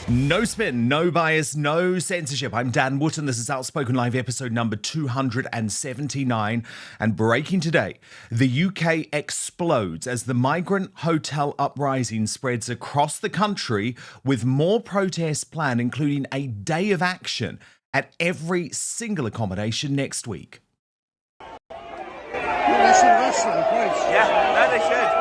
No spin, no bias, no censorship. I'm Dan Wootton. This is Outspoken Live episode number 279. And breaking today, the UK explodes as the migrant hotel uprising spreads across the country with more protests planned, including a day of action at every single accommodation next week. Yeah, no, they should.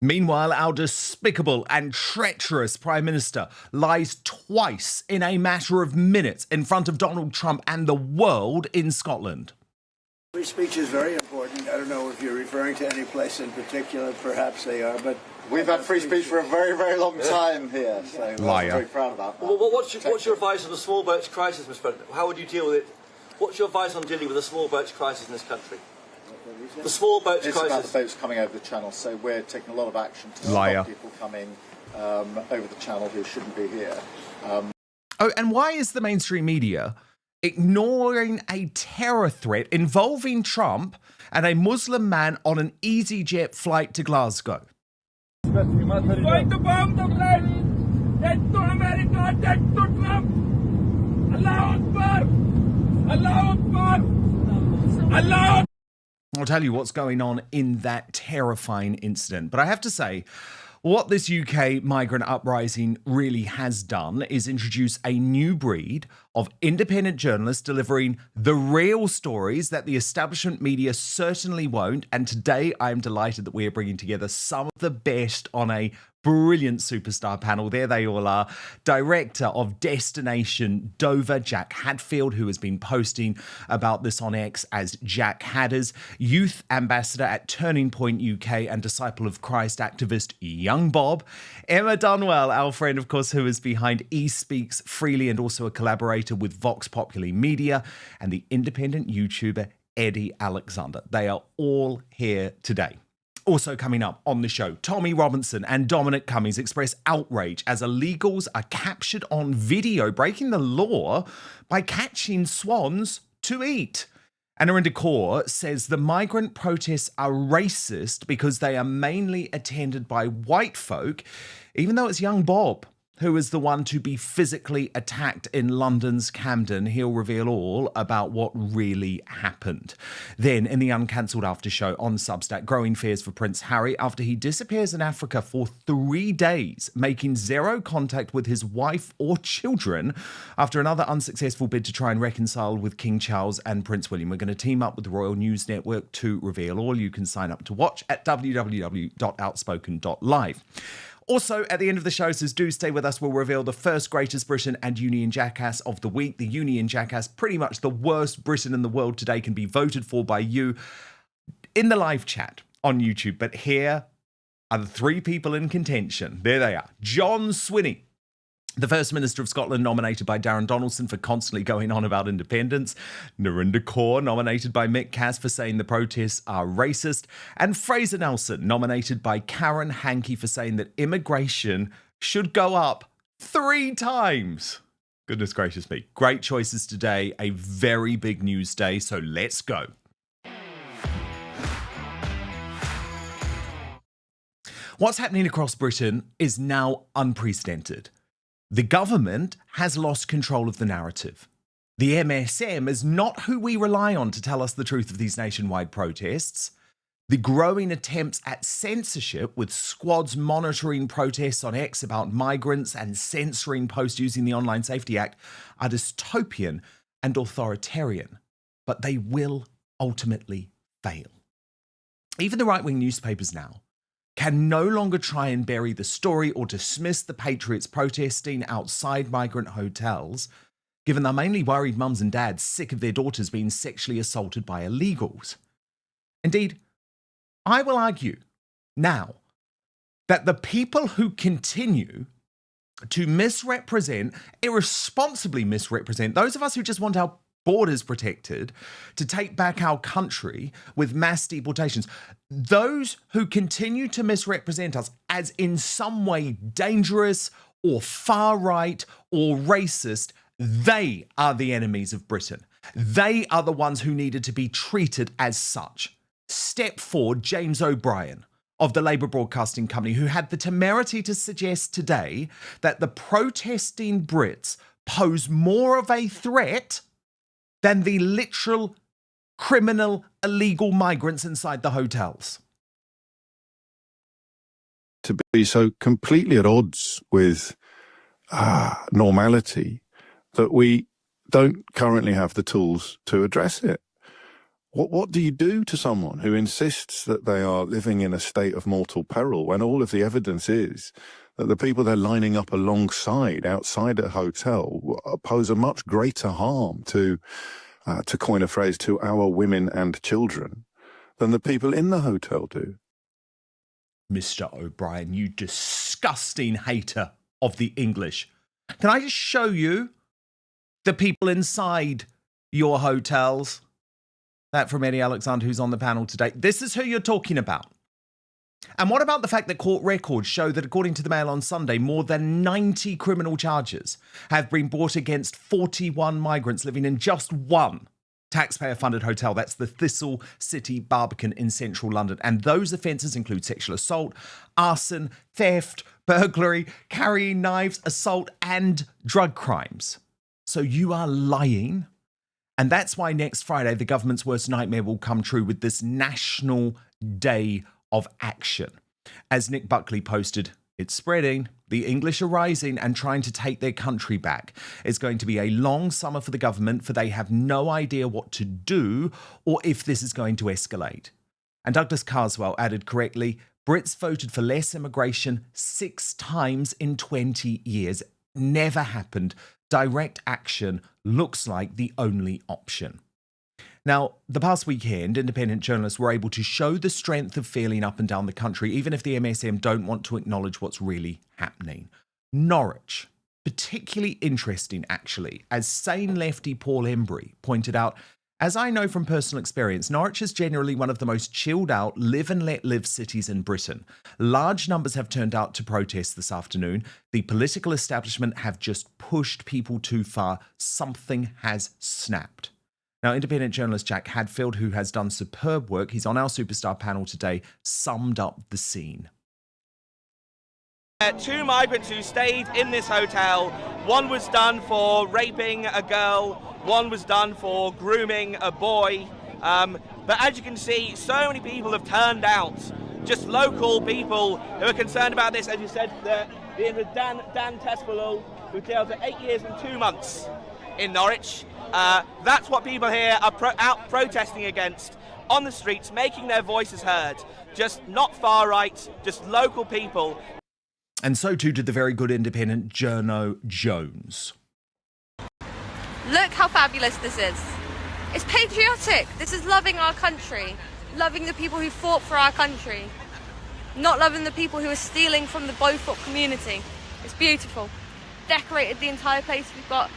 Meanwhile, our despicable and treacherous Prime Minister lies twice in a matter of minutes in front of Donald Trump and the world in Scotland. Free speech is very important. I don't know if you're referring to any place in particular. Perhaps they are, but we've had free speech for a very, very long time here. So Liar. I'm very proud about that. Well, what's your advice on the small boats crisis, Mr. President? How would you deal with it? What's your advice on dealing with the small boats crisis in this country? The small boats it's crisis. About the boats coming over the channel, so we're taking a lot of action to Liar. stop people coming over the channel who shouldn't be here. Oh, and why is the mainstream media ignoring a terror threat involving Trump and a Muslim man on an EasyJet flight to Glasgow? Going to bomb the flight. Dead to America, dead to Trump. Allah Akbar. Allah Akbar. Allah. I'll tell you what's going on in that terrifying incident. But I have to say, what this UK migrant uprising really has done is introduce a new breed of independent journalists delivering the real stories that the establishment media certainly won't. And today I'm delighted that we are bringing together some of the best on a brilliant superstar panel. There they all are. Director of Destination Dover Jack Hadfield, who has been posting about this on X as Jack Hadders, youth ambassador at Turning Point UK and disciple of Christ activist Young Bob, Emma Dunwell, our friend, of course, who is behind Speaks Freely and also a collaborator with Vox Populi Media, and the independent YouTuber Eddie Alexander. They are all here today. Also coming up on the show, Tommy Robinson and Dominic Cummings express outrage as illegals are captured on video breaking the law by catching swans to eat. And Narinda Kaur says the migrant protests are racist because they are mainly attended by white folk, even though it's young Bob who is the one to be physically attacked in London's Camden. He'll reveal all about what really happened. Then, in the uncancelled after show on Substack, growing fears for Prince Harry after he disappears in Africa for 3 days, making zero contact with his wife or children after another unsuccessful bid to try and reconcile with King Charles and Prince William. We're going to team up with the Royal News Network to reveal all. You can sign up to watch at www.outspoken.live. Also, at the end of the show, says do stay with us, we'll reveal the first Greatest Britain and Union Jackass of the week. The Union Jackass, pretty much the worst Britain in the world today, can be voted for by you in the live chat on YouTube. But here are the 3 people in contention. There they are. John Swinney, the First Minister of Scotland, nominated by Darren Donaldson for constantly going on about independence. Narinda Kaur, nominated by Mick Cass for saying the protests are racist. And Fraser Nelson, nominated by Karen Hankey for saying that immigration should go up 3 times. Goodness gracious me. Great choices today. A very big news day, so let's go. What's happening across Britain is now unprecedented. The government has lost control of the narrative. The MSM is not who we rely on to tell us the truth of these nationwide protests. The growing attempts at censorship, with squads monitoring protests on X about migrants and censoring posts using the Online Safety Act, are dystopian and authoritarian, but they will ultimately fail. Even the right-wing newspapers now can no longer try and bury the story or dismiss the patriots protesting outside migrant hotels, given they're mainly worried mums and dads sick of their daughters being sexually assaulted by illegals. Indeed, I will argue now that the people who continue to misrepresent, irresponsibly misrepresent, those of us who just want our borders protected, to take back our country with mass deportations. Those who continue to misrepresent us as in some way dangerous or far right or racist, they are the enemies of Britain. They are the ones who needed to be treated as such. Step forward, James O'Brien of the Labour Broadcasting Company, who had the temerity to suggest today that the protesting Brits pose more of a threat than the literal criminal illegal migrants inside the hotels. To be so completely at odds with normality that we don't currently have the tools to address it. What do you do to someone who insists that they are living in a state of mortal peril when all of the evidence is that the people they're lining up alongside outside a hotel pose a much greater harm to coin a phrase, to our women and children than the people in the hotel do? Mr. O'Brien, you disgusting hater of the English. Can I just show you the people inside your hotels? That from Eddie Alexander, who's on the panel today. This is who you're talking about. And what about the fact that court records show that, according to the Mail on Sunday, more than 90 criminal charges have been brought against 41 migrants living in just one taxpayer-funded hotel. That's the Thistle City Barbican in central London. And those offences include sexual assault, arson, theft, burglary, carrying knives, assault, and drug crimes. So you are lying. And that's why next Friday, the government's worst nightmare will come true with this National Day of Action. As Nick Buckley posted, it's spreading. The English are rising and trying to take their country back. It's going to be a long summer for the government, for they have no idea what to do or if this is going to escalate. And Douglas Carswell added correctly, Brits voted for less immigration 6 times in 20 years. Never happened. Direct action looks like the only option. Now, the past weekend, independent journalists were able to show the strength of feeling up and down the country, even if the MSM don't want to acknowledge what's really happening. Norwich, particularly interesting, actually, as sane lefty Paul Embry pointed out, as I know from personal experience, Norwich is generally one of the most chilled out, live and let live cities in Britain. Large numbers have turned out to protest this afternoon. The political establishment have just pushed people too far. Something has snapped. Now, independent journalist Jack Hadfield, who has done superb work, he's on our Superstar panel today, summed up the scene. 2 migrants who stayed in this hotel. One was done for raping a girl, one was done for grooming a boy. But as you can see, so many people have turned out. Just local people who are concerned about this. As you said, being with Dan Tespelul, who jailed for 8 years and 2 months in Norwich. That's what people here are out protesting against on the streets, making their voices heard. Just not far right, just local people. And so too did the very good independent Journo Jones. Look how fabulous this is. It's patriotic. This is loving our country, loving the people who fought for our country, not loving the people who are stealing from the Beaufort community. It's beautiful. Decorated the entire place. We've got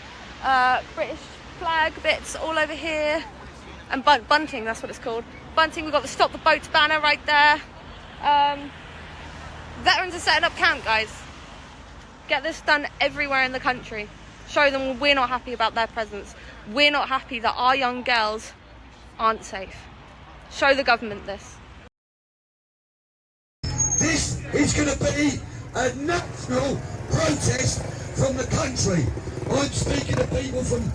British flag bits all over here. And bunting, that's what it's called. Bunting, we've got the Stop the Boats banner right there. Veterans are setting up camp, guys. Get this done everywhere in the country. Show them we're not happy about their presence. We're not happy that our young girls aren't safe. Show the government this. This is going to be a national protest from the country. I'm speaking to people from...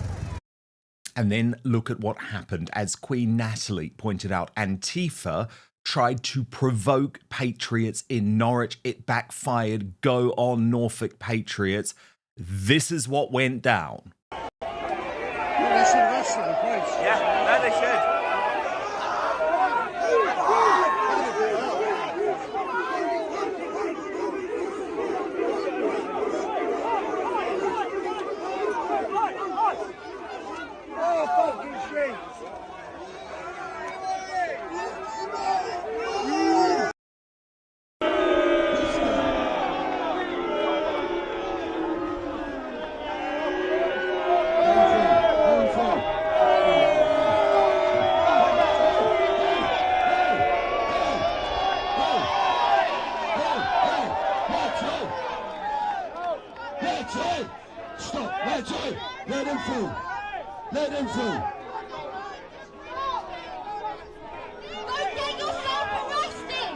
And then look at what happened. As Queen Natalie pointed out, Antifa tried to provoke patriots in Norwich. It backfired. Go on, Norfolk Patriots. This is what went down. They should arrest them, please. Yeah, no, they should. Oh, fucking shit. lads, hey! Stop, lads, hey! Let them through. Let them through. Don't get yourself arrested!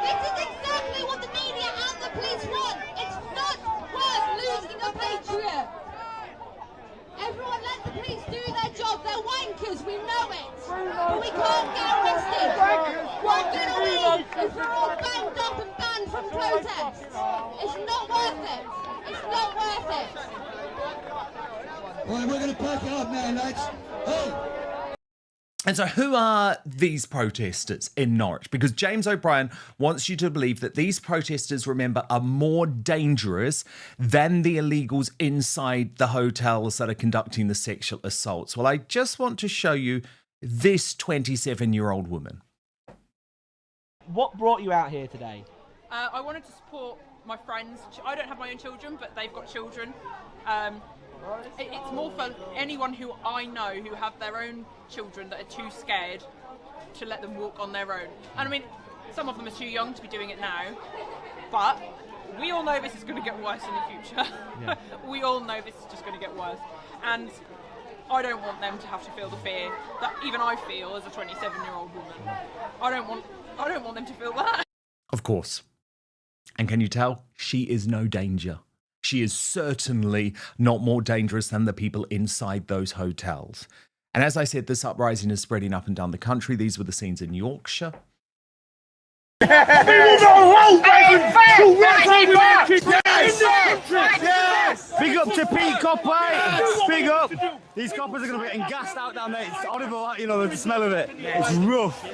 This is exactly what the media and the police want. It's not worth losing a patriot. Everyone let the police do their job. They're wankers, we know it. But we can't get arrested. What good are we if we're all banged up and banned from protests? It's not worth it. It's not worth it. All right, we're going to pack it up now, lads. Hey! And so who are these protesters in Norwich? Because James O'Brien wants you to believe that these protesters, remember, are more dangerous than the illegals inside the hotels that are conducting the sexual assaults. Well, I just want to show you this 27-year-old woman. What brought you out here today? I wanted to support my friends. I don't have my own children, but they've got children. It's more for anyone who I know who have their own children that are too scared to let them walk on their own. And I mean, some of them are too young to be doing it now, but we all know this is going to get worse in the future. Yeah. We all know this is just going to get worse. And I don't want them to have to feel the fear that even I feel as a 27-year-old woman. I don't want them to feel that. Of course. And can you tell? She is no danger. She is certainly not more dangerous than the people inside those hotels. And as I said, this uprising is spreading up and down the country. These were the scenes in Yorkshire. Big up to Pete Copper. Big up. These coppers are going to be getting gassed out down there. It's horrible, you know, the smell of it. It's rough.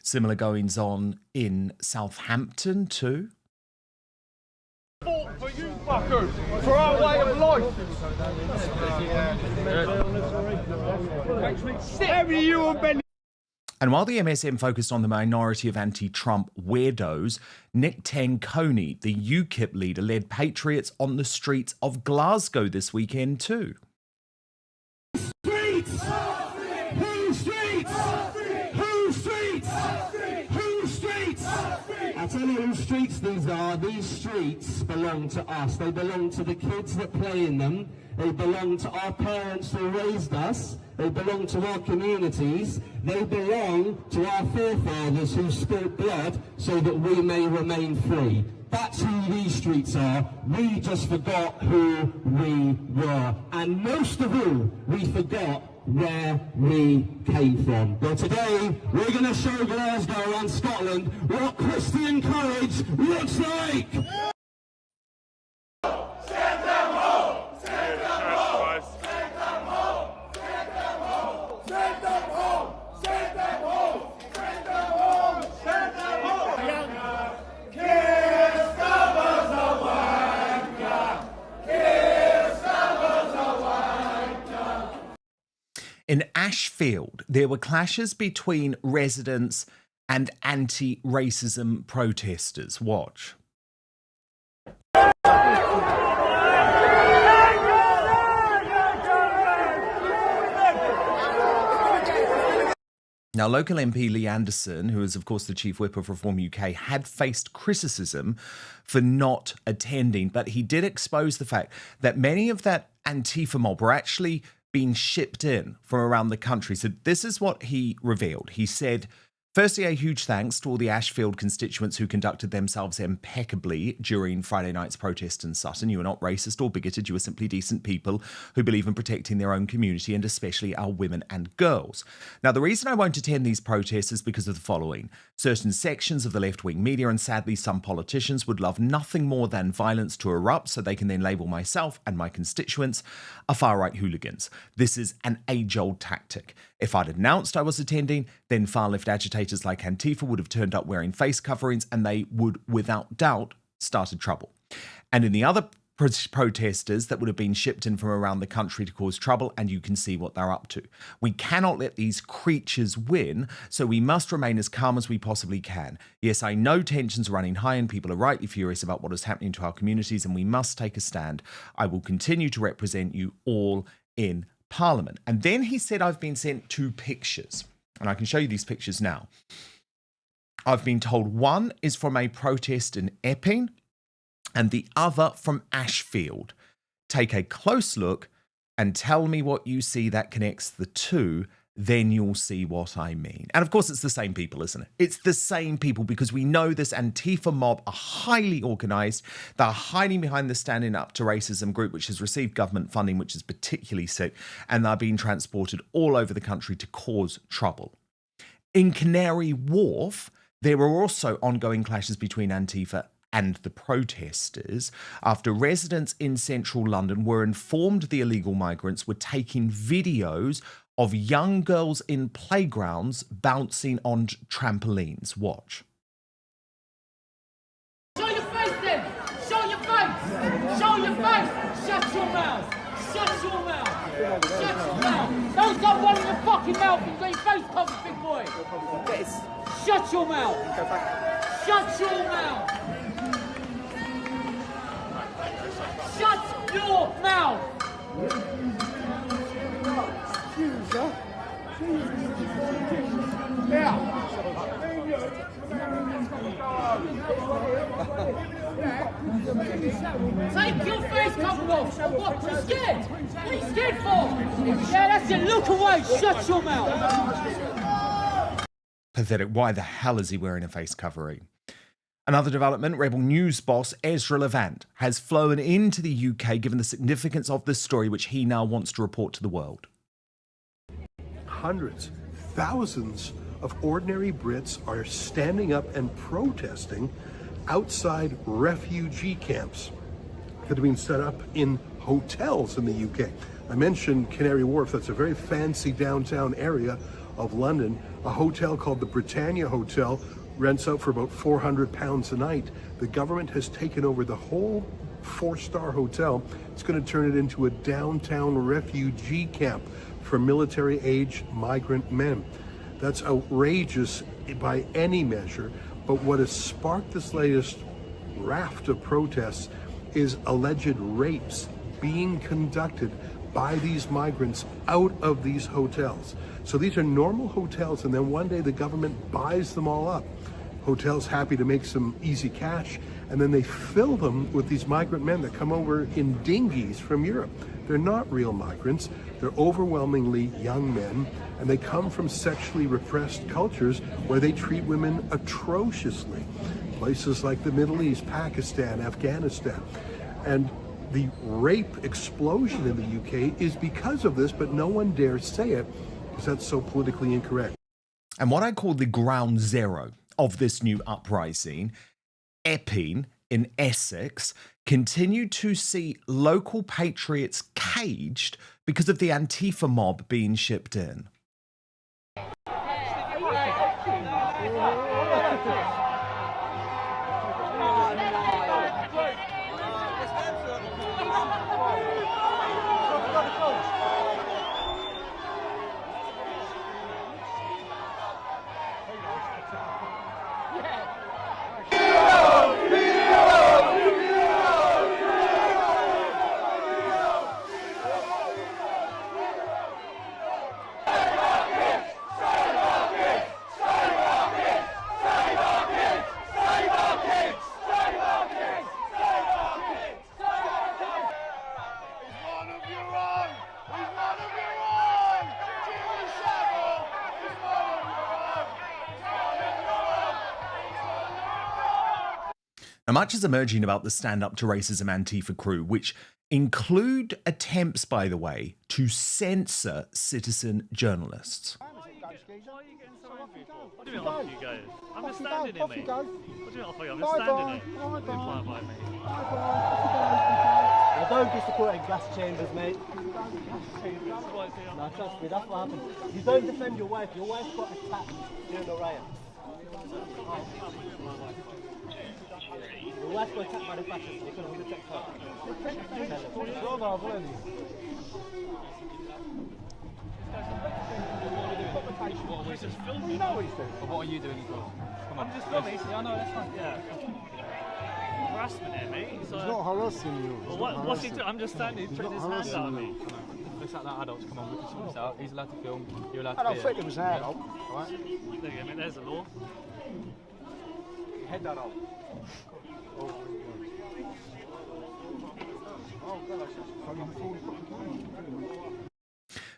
Similar goings on in Southampton too. For you fuckers, for our way of life. And while the MSM focused on the minority of anti-Trump weirdos, Nick Tanconi, the UKIP leader, led patriots on the streets of Glasgow this weekend too. Streets! Who streets? Who streets? Who streets? I'll tell you whose streets these are. These streets belong to us. They belong to the kids that play in them. They belong to our parents who raised us. They belong to our communities. They belong to our forefathers who spilled blood so that we may remain free. That's who these streets are. We just forgot who we were. And most of all, we forgot where we came from. But today, we're going to show Glasgow and Scotland what Christian courage looks like. In Ashfield, there were clashes between residents and anti-racism protesters. Watch. Now, local MP Lee Anderson, who is, of course, the chief whip of Reform UK, had faced criticism for not attending, but he did expose the fact that many of that Antifa mob were actually being shipped in from around the country. So this is what he revealed. He said, firstly, a huge thanks to all the Ashfield constituents who conducted themselves impeccably during Friday night's protest in Sutton. You were not racist or bigoted. You were simply decent people who believe in protecting their own community and especially our women and girls. Now, the reason I won't attend these protests is because of the following. Certain sections of the left-wing media and sadly some politicians would love nothing more than violence to erupt so they can then label myself and my constituents are far-right hooligans. This is an age-old tactic. If I'd announced I was attending, then far-left agitators like Antifa would have turned up wearing face coverings and they would, without doubt, started trouble. And in the other protesters that would have been shipped in from around the country to cause trouble, and you can see what they're up to. We cannot let these creatures win, so we must remain as calm as we possibly can. Yes, I know tensions are running high and people are rightly furious about what is happening to our communities, and we must take a stand. I will continue to represent you all in Parliament. And then he said, I've been sent 2 pictures, and I can show you these pictures now. I've been told one is from a protest in Epping, and the other from Ashfield. Take a close look and tell me what you see that connects the two, then you'll see what I mean. And of course, it's the same people, isn't it? It's the same people, because we know this Antifa mob are highly organised. They're hiding behind the Standing Up to Racism group, which has received government funding, which is particularly sick, and they're being transported all over the country to cause trouble. In Canary Wharf, there were also ongoing clashes between Antifa and the protesters after residents in central London were informed the illegal migrants were taking videos of young girls in playgrounds bouncing on trampolines. Watch. Show your face then! Show your face! Show your face! Shut your mouth! Shut your mouth! Shut your mouth! Don't stop running your fucking mouth! You've got your face covered, big boy! Shut your mouth! Shut your mouth! Shut your mouth! Take your face cover off! What? You're scared? What are you scared for? Yeah, that's it. Look away. Shut your mouth. Pathetic. Why the hell is he wearing a face covering? Another development, Rebel News boss Ezra Levant has flown into the UK given the significance of this story, which he now wants to report to the world. Hundreds, thousands of ordinary Brits are standing up and protesting outside refugee camps that have been set up in hotels in the UK. I mentioned Canary Wharf. That's a very fancy downtown area of London. A hotel called the Britannia Hotel rents out for about £400 a night. The government has taken over the whole 4-star hotel. It's going to turn it into a downtown refugee camp for military-age migrant men. That's outrageous by any measure, but what has sparked this latest raft of protests is alleged rapes being conducted by these migrants out of these hotels. So these are normal hotels, and then one day the government buys them all up. Hotels happy to make some easy cash, and then they fill them with these migrant men that come over in dinghies from Europe. They're not real migrants. They're overwhelmingly young men, and they come from sexually repressed cultures where they treat women atrociously. Places like the Middle East, Pakistan, Afghanistan. And the rape explosion in the UK is because of this, but no one dares say it because that's so politically incorrect. And what I call the ground zero of this new uprising, Epping in Essex continued to see local patriots caged because of the Antifa mob being shipped in. Now, much is emerging about the Stand Up to Racism Antifa crew, which include attempts, by the way, to censor citizen journalists. What do you mean off you go? I'm just standing here, mate. What do you mean off you go? I'm just standing here. Imply by me. I don't disappoint in gas chambers, mate. No, trust me, that's what happened. You don't defend your wife. Your wife got attacked during the riot. Your wife got attacked by the fascists. You couldn't protect her. What, we're just filming? No, he's doing. But what are you doing as well? Come on. I'm just filming. Yeah, I know, that's fine. Yeah. Harassment here, mate. He's not harassing you. Well, what's he doing? I'm just standing, he's putting his hand out at me. Looks like that adults. Come on, we can sort this out. He's allowed to film. You're allowed to film. I don't think it was an adult. Alright? There you go, mate. There's the law. Head that up.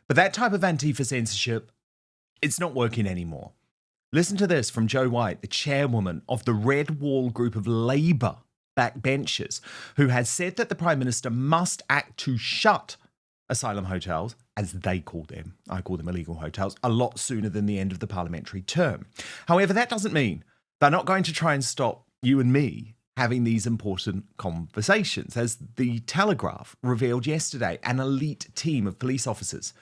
But that type of Antifa censorship, it's not working anymore. Listen to this from Jo White, the chairwoman of the Red Wall group of Labour backbenchers, who has said that the Prime Minister must act to shut asylum hotels, as they call them, I call them illegal hotels, a lot sooner than the end of the parliamentary term. However, that doesn't mean they're not going to try and stop you and me having these important conversations. As the Telegraph revealed yesterday, an elite team of police officers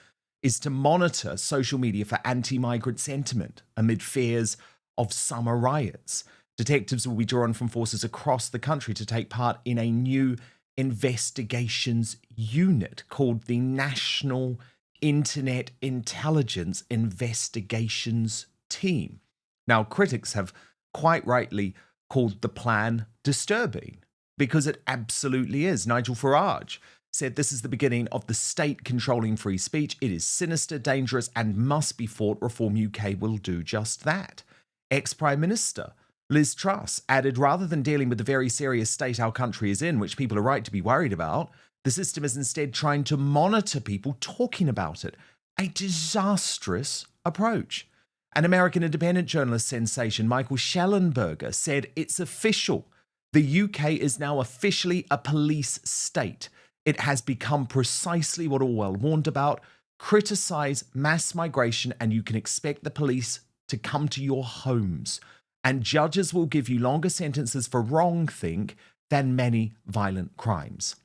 is to monitor social media for anti-migrant sentiment amid fears of summer riots. Detectives will be drawn from forces across the country to take part in a new investigations unit called the National Internet Intelligence Investigations Team. Now, critics have quite rightly called the plan disturbing, because it absolutely is. Nigel Farage said this is the beginning of the state controlling free speech. It is sinister, dangerous, and must be fought. Reform UK will do just that. Ex-Prime Minister Liz Truss added, rather than dealing with the very serious state our country is in, which people are right to be worried about, the system is instead trying to monitor people talking about it. A disastrous approach. An American independent journalist sensation, Michael Schellenberger, said it's official. The UK is now officially a police state. It has become precisely what Orwell warned about. Criticise mass migration and you can expect the police to come to your homes. And judges will give you longer sentences for wrongthink than many violent crimes.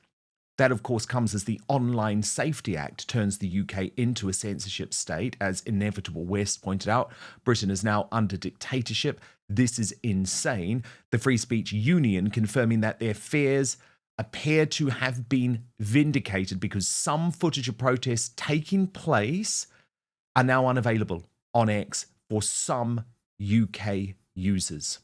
That, of course, comes as the Online Safety Act turns the UK into a censorship state. As Inevitable West pointed out, Britain is now under dictatorship. This is insane. The Free Speech Union confirming that their fears appear to have been vindicated because some footage of protests taking place are now unavailable on X for some UK users.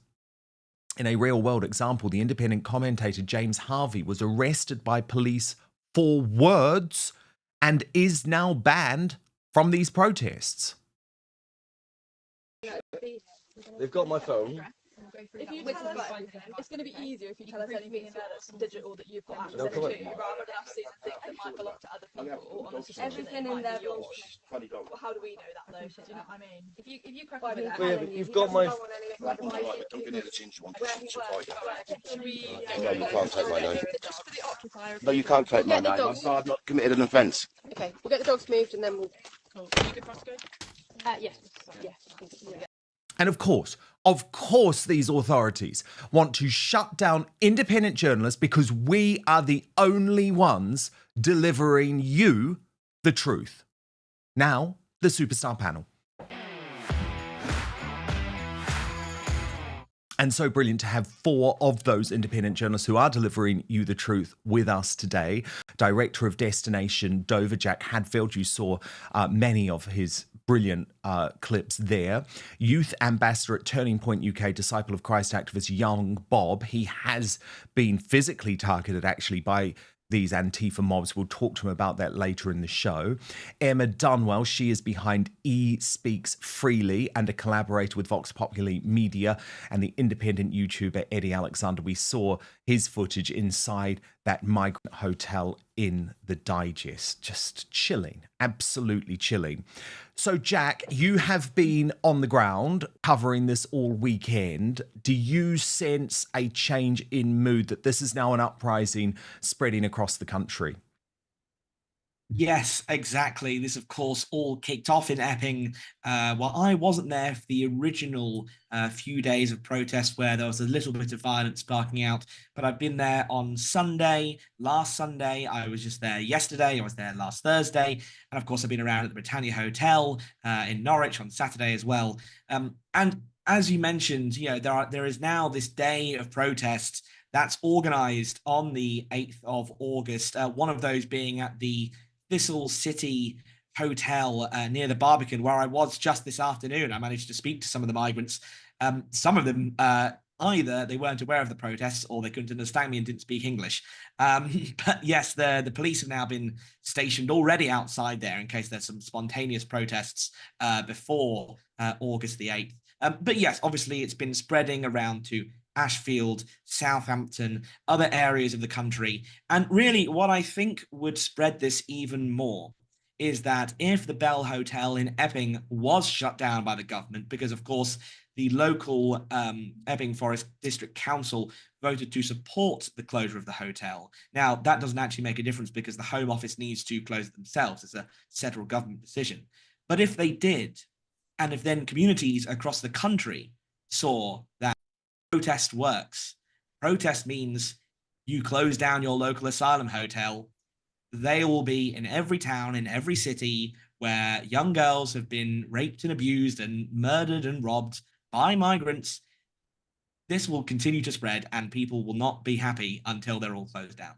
In a real-world example, the independent commentator James Harvey was arrested by police for words and is now banned from these protests. They've got my phone. If you tell us, it's going to be easier if you tell us anything that's digital that you've got access No, to, come on. rather than us seeing things that might belong to other people on a subscription. Everything in there belongs to me. Well, how do we know that though? Do you know what I mean? If you crack on with that, Well, yeah, but you've got my. don't be near the change you want to No, you can't take my name. No, you can't take my name. I've not committed an offence. Okay, we'll get the dogs moved and then we'll. Are you good for us to go? Yes. Yeah. And of course, these authorities want to shut down independent journalists because we are the only ones delivering you the truth. Now, the Superstar panel. And so brilliant to have 4 of those independent journalists who are delivering you the truth with us today. Director of Destination Dover, Jack Hadfield. You saw many of his brilliant clips there. Youth Ambassador at Turning Point UK, Disciple of Christ activist Young Bob. He has been physically targeted actually by these Antifa mobs. We'll talk to him about that later in the show. Emma Dunwell, she is behind Speaks Freely and a collaborator with Vox Populi Media, and the independent YouTuber Eddie Alexander. We saw his footage inside that migrant hotel in the digest. Just chilling, absolutely chilling. So Jack, you have been on the ground covering this all weekend. Do you sense a change in mood, that this is now an uprising spreading across the country? Yes, exactly. This, of course, all kicked off in Epping. Well, I wasn't there for the original few days of protest where there was a little bit of violence sparking out, but I've been there on Sunday, last Sunday. I was just there yesterday. I was there last Thursday. And of course, I've been around at the Britannia Hotel in Norwich on Saturday as well. And as you mentioned, you know, there is now this day of protests that's organized on the 8th of August. One of those being at the Thistle City Hotel near the Barbican, where I was just this afternoon. I managed to speak to some of the migrants. Some of them, either they weren't aware of the protests or they couldn't understand me and didn't speak English. But yes, the police have now been stationed already outside there in case there's some spontaneous protests before August the 8th. But yes, obviously it's been spreading around to Ashfield, Southampton, other areas of the country. And really, what I think would spread this even more is that if the Bell Hotel in Epping was shut down by the government, because of course the local Epping Forest District Council voted to support the closure of the hotel. Now, that doesn't actually make a difference because the Home Office needs to close it themselves. It's a central government decision. But if they did, and if then communities across the country saw that protest works, protest means you close down your local asylum hotel, they will be in every town, in every city where young girls have been raped and abused and murdered and robbed by migrants. This will continue to spread and people will not be happy until they're all closed down.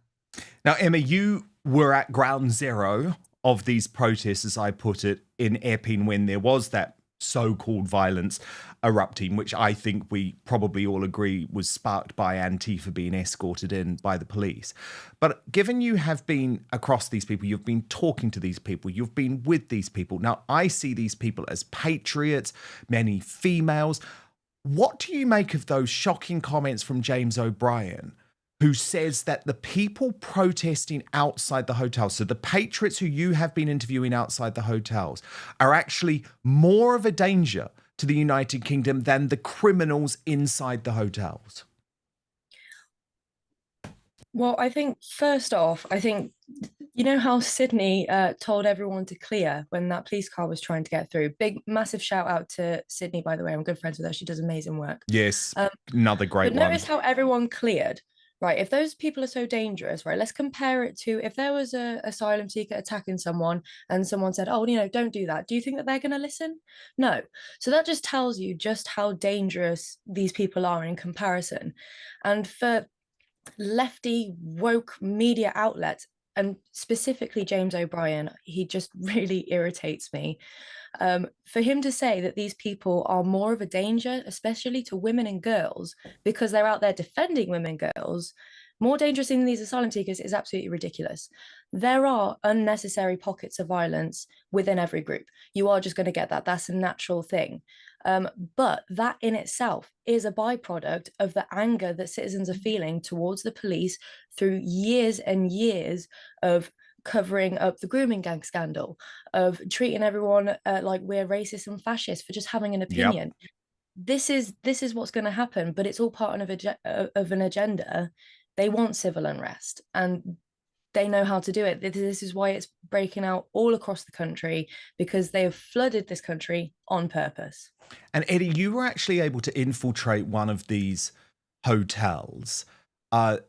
Now, Emma, you were at ground zero of these protests, as I put it, in Epping when there was that so-called violence erupting, which I think we probably all agree was sparked by Antifa being escorted in by the police. But given you have been across these people, you've been talking to these people, you've been with these people. Now, I see these people as patriots, many females. What do you make of those shocking comments from James O'Brien, who says that the people protesting outside the hotels, so the patriots who you have been interviewing outside the hotels, are actually more of a danger to the United Kingdom than the criminals inside the hotels? Well, I think first off, you know how Sydney told everyone to clear when that police car was trying to get through? Big, massive shout out to Sydney, by the way. I'm good friends with her. She does amazing work. Yes, another great but one. Notice how everyone cleared. Right, if those people are so dangerous, right, let's compare it to if there was a asylum seeker attacking someone and someone said, oh, don't do that. Do you think that they're going to listen? No. So that just tells you just how dangerous these people are in comparison. And for lefty woke media outlets, and specifically James O'Brien, he just really irritates me. For him to say that these people are more of a danger, especially to women and girls, because they're out there defending women and girls, more dangerous than these asylum seekers, is absolutely ridiculous. There are unnecessary pockets of violence within every group. You are just going to get that. That's a natural thing. But that in itself is a byproduct of the anger that citizens are feeling towards the police through years and years of covering up the grooming gang scandal, of treating everyone like we're racist and fascist for just having an opinion. Yep. This is what's going to happen, but it's all part of an agenda. They want civil unrest, and they know how to do it. This is why it's breaking out all across the country, because they have flooded this country on purpose. And Eddie, you were actually able to infiltrate one of these hotels.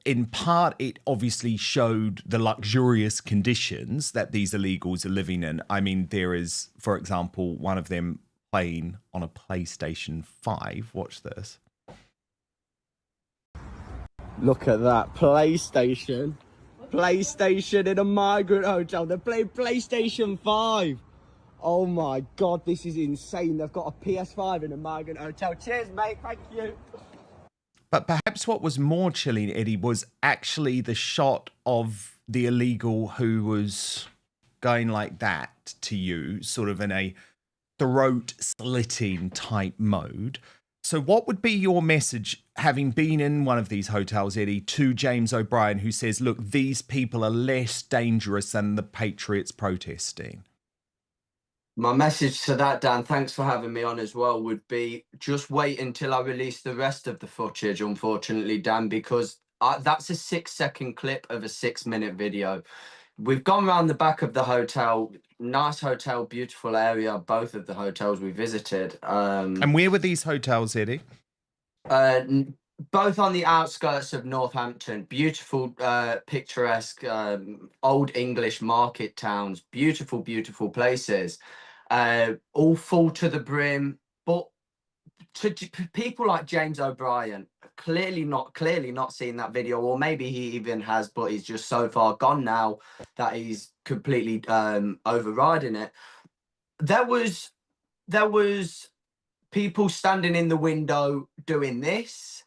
In part, it obviously showed the luxurious conditions that these illegals are living in. I mean, there is, for example, one of them playing on a PlayStation 5. Watch this. Look at that. PlayStation in a migrant hotel. They're playing PlayStation 5. Oh my God, this is insane. They've got a PS5 in a migrant hotel. Cheers, mate. Thank you. But perhaps what was more chilling, Eddie, was actually the shot of the illegal who was going like that to you, sort of in a throat-slitting type mode. So what would be your message, having been in one of these hotels, Eddie, to James O'Brien, who says, look, these people are less dangerous than the patriots protesting? My message to that, Dan, thanks for having me on as well, would be just wait until I release the rest of the footage, unfortunately, Dan, because that's a 6-second clip of a 6-minute video. We've gone around the back of the hotel. Nice hotel, beautiful area, both of the hotels we visited. And where were these hotels, Eddie? Both on the outskirts of Northampton. Beautiful, picturesque, old English market towns. Beautiful, beautiful places. All full to the brim. But to people like James O'Brien, clearly not seeing that video, or maybe he even has, but he's just so far gone now that he's completely overriding it. There was people standing in the window doing this,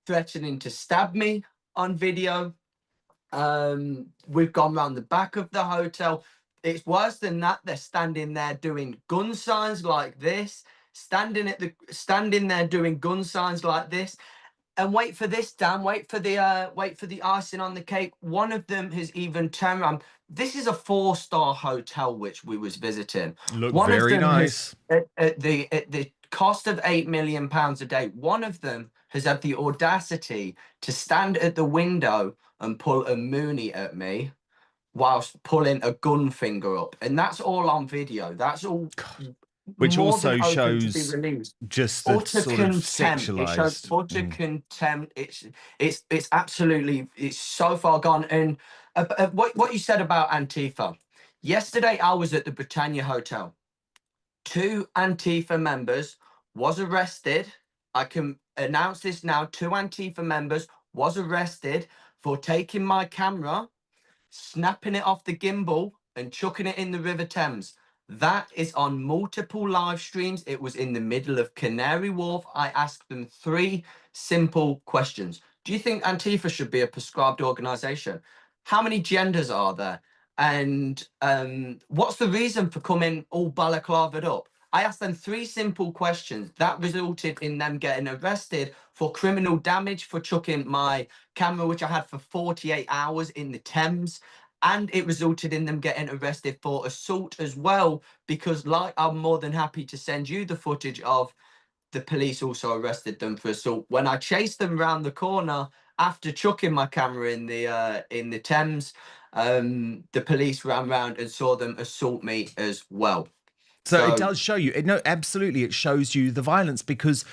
threatening to stab me on video. We've gone round the back of the hotel. It's worse than that. They're standing there doing gun signs like this, standing there doing gun signs like this. And wait for this, Dan. Wait for the icing on the cake. One of them has even turned around. This is a 4-star hotel which we was visiting. Look One very of them nice. at the cost of £8 million a day. One of them has had the audacity to stand at the window and pull a moonie at me whilst pulling a gun finger up, and that's all on video. That's all. Which more also than open shows to be released. just the Utter sort of contempt. It shows sexualized. utter contempt. It's absolutely, it's so far gone. And what you said about Antifa. Yesterday, I was at the Britannia Hotel. 2 Antifa members was arrested. I can announce this now. 2 Antifa members was arrested for taking my camera, snapping it off the gimbal and chucking it in the River Thames. That is on multiple live streams. It was in the middle of Canary Wharf. I asked them 3 simple questions. Do you think Antifa should be a prescribed organization? How many genders are there? And what's the reason for coming all balaclavaed up? I asked them 3 simple questions. That resulted in them getting arrested for criminal damage for chucking my camera, which I had for 48 hours in the Thames. And it resulted in them getting arrested for assault as well, because like I'm more than happy to send you the footage of the police also arrested them for assault. When I chased them around the corner after chucking my camera in the Thames, the police ran round and saw them assault me as well. So it does show you. No, absolutely, it shows you the violence, because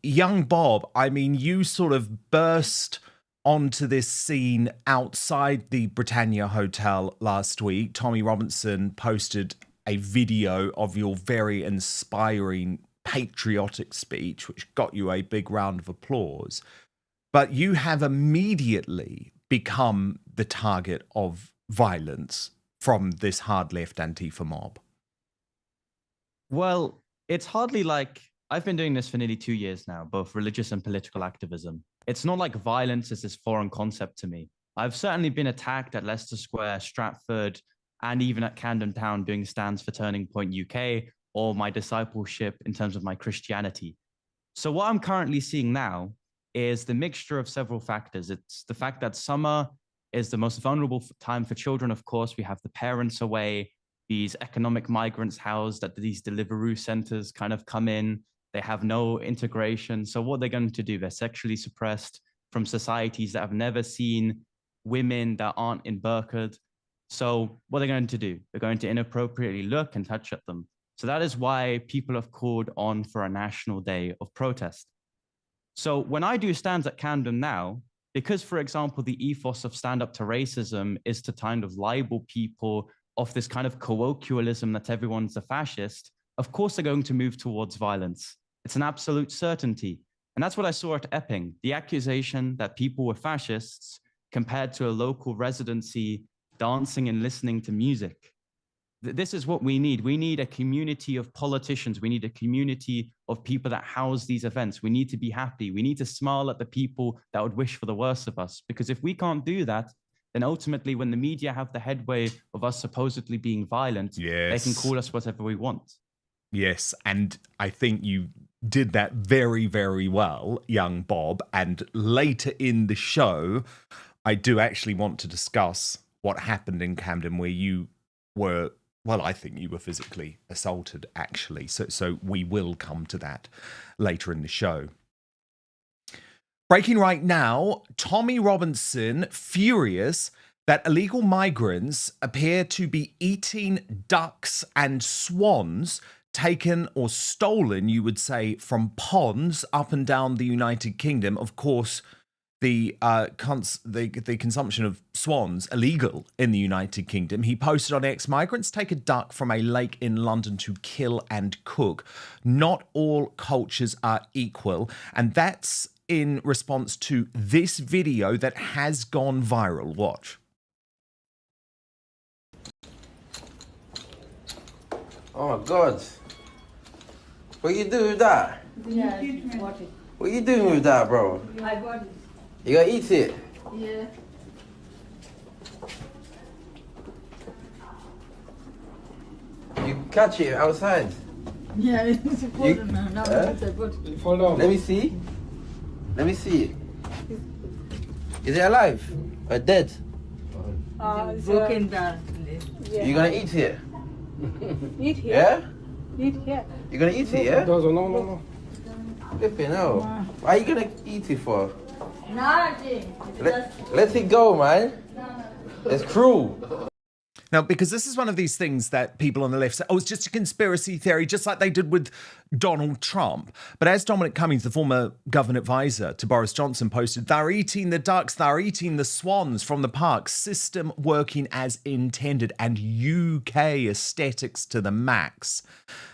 young Bob, I mean, you sort of burst onto this scene outside the Britannia Hotel last week. Tommy Robinson posted a video of your very inspiring patriotic speech, which got you a big round of applause. But you have immediately become the target of violence from this hard left Antifa mob. Well, it's hardly like I've been doing this for nearly 2 years now, both religious and political activism. It's not like violence is this foreign concept to me. I've certainly been attacked at Leicester Square, Stratford, and even at Camden Town doing stands for Turning Point UK or my discipleship in terms of my Christianity. So what I'm currently seeing now is the mixture of several factors. It's the fact that summer is the most vulnerable time for children. Of course, we have the parents away, these economic migrants housed at these Deliveroo centers kind of come in. They have no integration. So what they're going to do, they're sexually suppressed from societies that have never seen women that aren't in burqa'd. So what they're going to do, they're going to inappropriately look and touch at them. So that is why people have called on for a national day of protest. So when I do stands at Camden now, because, for example, the ethos of Stand Up to Racism is to kind of libel people off this kind of colloquialism that everyone's a fascist, of course they're going to move towards violence. It's an absolute certainty. And that's what I saw at Epping, the accusation that people were fascists compared to a local residency dancing and listening to music. This is what we need. We need a community of politicians. We need a community of people that house these events. We need to be happy. We need to smile at the people that would wish for the worst of us. Because if we can't do that, then ultimately when the media have the headway of us supposedly being violent, they can call us whatever we want. Yes, and I think you did that very, very well, young Bob. And later in the show, I do actually want to discuss what happened in Camden, where you were, well, I think you were physically assaulted, actually. So we will come to that later in the show. Breaking right now, Tommy Robinson furious that illegal migrants appear to be eating ducks and swans taken or stolen, you would say, from ponds up and down the United Kingdom. Of course, the consumption of swans illegal in the United Kingdom. He posted on X, migrants take a duck from a lake in London to kill and cook. Not all cultures are equal. And that's in response to this video that has gone viral. Watch. Oh my God. What you doing with that? Yeah, watch it. What you doing with that, bro? I got it. You gonna eat it? Yeah. You catch it outside? Yeah, it's important now. Now it's important. Let me see. Let me see it. Is it alive or dead? Broken down. You gonna eat it? Eat here. Yeah? Eat here. You gonna eat it, yeah? No. Flipping hell. Why are you gonna eat it for? Nah, Let it go, man. It's cruel. Now, because this is one of these things that people on the left say, oh, it's just a conspiracy theory, just like they did with Donald Trump. But as Dominic Cummings, the former government advisor to Boris Johnson, posted, they're eating the ducks, they're eating the swans from the park, system working as intended, and UK aesthetics to the max.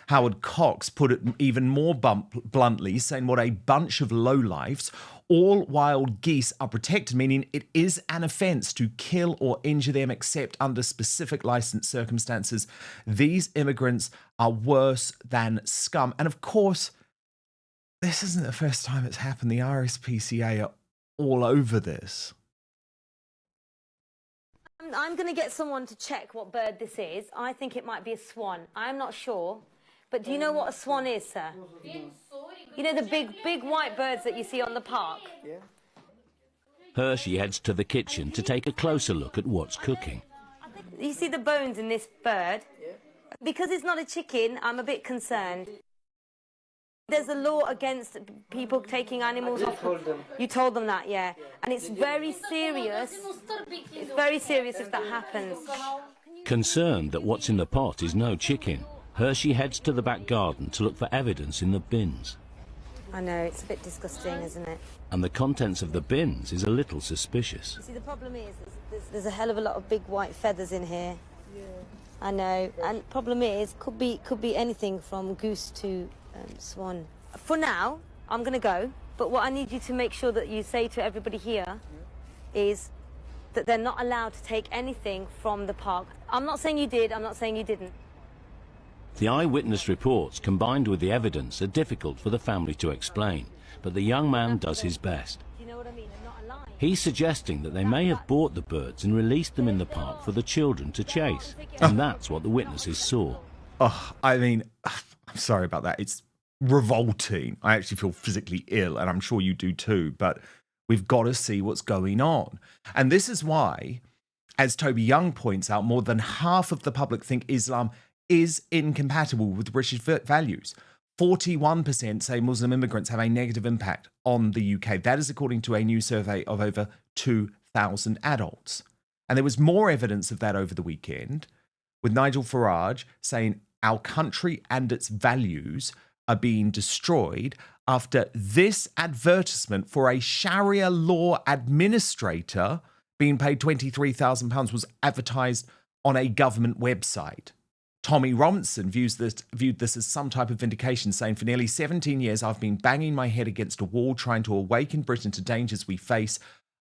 Howard Cox put it even more bluntly, saying what a bunch of lowlifes. All wild geese are protected, meaning it is an offence to kill or injure them except under specific licensed circumstances. These immigrants are worse than scum. And of course, this isn't the first time it's happened. The RSPCA are all over this. I'm going to get someone to check what bird this is. I think it might be a swan. I'm not sure. But do you know what a swan is, sir? You know the big white birds that you see on the park? Hershey heads to the kitchen to take a closer look at what's cooking. You see the bones in this bird? Because it's not a chicken, I'm a bit concerned. There's a law against people taking animals off. You told them that, yeah. And it's very serious. It's very serious if that happens. Concerned that what's in the pot is no chicken, Hershey heads to the back garden to look for evidence in the bins. I know, it's a bit disgusting, isn't it? And the contents of the bins is a little suspicious. You see, the problem is there's a hell of a lot of big white feathers in here. Yeah. I know, and problem is could be anything from goose to swan. For now, I'm going to go, but what I need you to make sure that you say to everybody here is that they're not allowed to take anything from the park. I'm not saying you did, I'm not saying you didn't. The eyewitness reports combined with the evidence are difficult for the family to explain, but the young man does his best. Do you know what I mean? I'm not lying. He's suggesting that they may have bought the birds and released them in the park for the children to chase, and that's what the witnesses saw. Oh, I mean, I'm sorry about that. It's revolting. I actually feel physically ill, and I'm sure you do too, but we've got to see what's going on. And this is why, as Toby Young points out, more than half of the public think Islam is incompatible with British values. 41% say Muslim immigrants have a negative impact on the UK. That is according to a new survey of over 2,000 adults. And there was more evidence of that over the weekend, with Nigel Farage saying our country and its values are being destroyed after this advertisement for a Sharia law administrator being paid £23,000 was advertised on a government website. Tommy Robinson viewed this as some type of vindication, saying, for nearly 17 years, I've been banging my head against a wall trying to awaken Britain to dangers we face.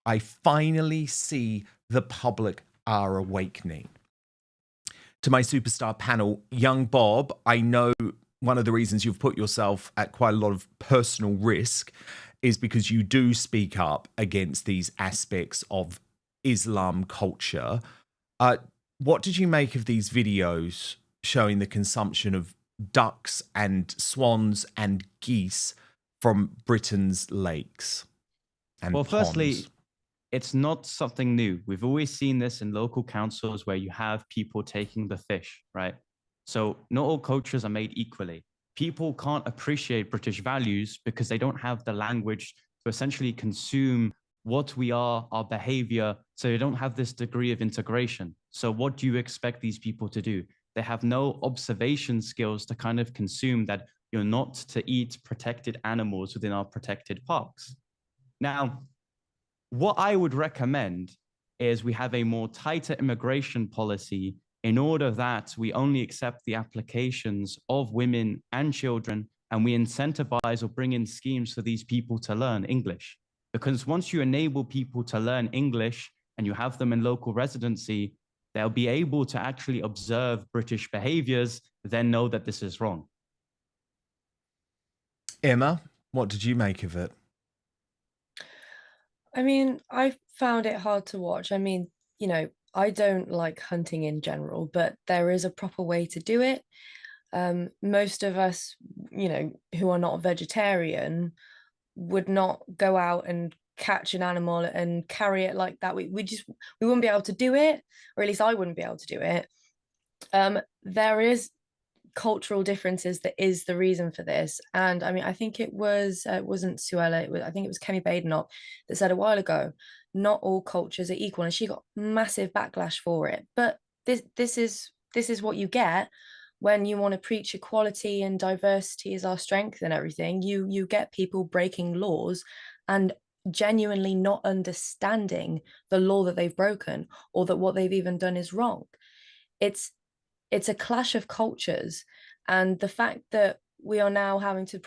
I finally see the public are awakening. To my superstar panel, young Bob, I know one of the reasons you've put yourself at quite a lot of personal risk is because you do speak up against these aspects of Islam culture. What did you make of these videos showing the consumption of ducks and swans and geese from Britain's lakes and well, ponds? Firstly, it's not something new. We've always seen this in local councils where you have people taking the fish, right? So not all cultures are made equally. People can't appreciate British values because they don't have the language to essentially consume what we are, our behavior, so they don't have this degree of integration. So what do you expect these people to do? They have no observation skills to kind of consume that you're not to eat protected animals within our protected parks. Now, what I would recommend is we have a more tighter immigration policy in order that we only accept the applications of women and children, and we incentivize or bring in schemes for these people to learn English. Because once you enable people to learn English and you have them in local residency, they'll be able to actually observe British behaviors, then know that this is wrong. Emma, what did you make of it? I mean, I found it hard to watch. I mean, you know, I don't like hunting in general, but there is a proper way to do it. Most of us, you know, who are not vegetarian would not go out and catch an animal and carry it like that. We wouldn't be able to do it, or at least I wouldn't be able to do it. There is cultural differences that is the reason for this. And I mean, I think it wasn't Suella, I think it was Kemi Badenoch that said a while ago, not all cultures are equal, and she got massive backlash for it. But this is what you get when you want to preach equality and diversity is our strength and everything. You get people breaking laws and genuinely not understanding the law that they've broken, or that what they've even done is wrong. It's a clash of cultures, and the fact that we are now having to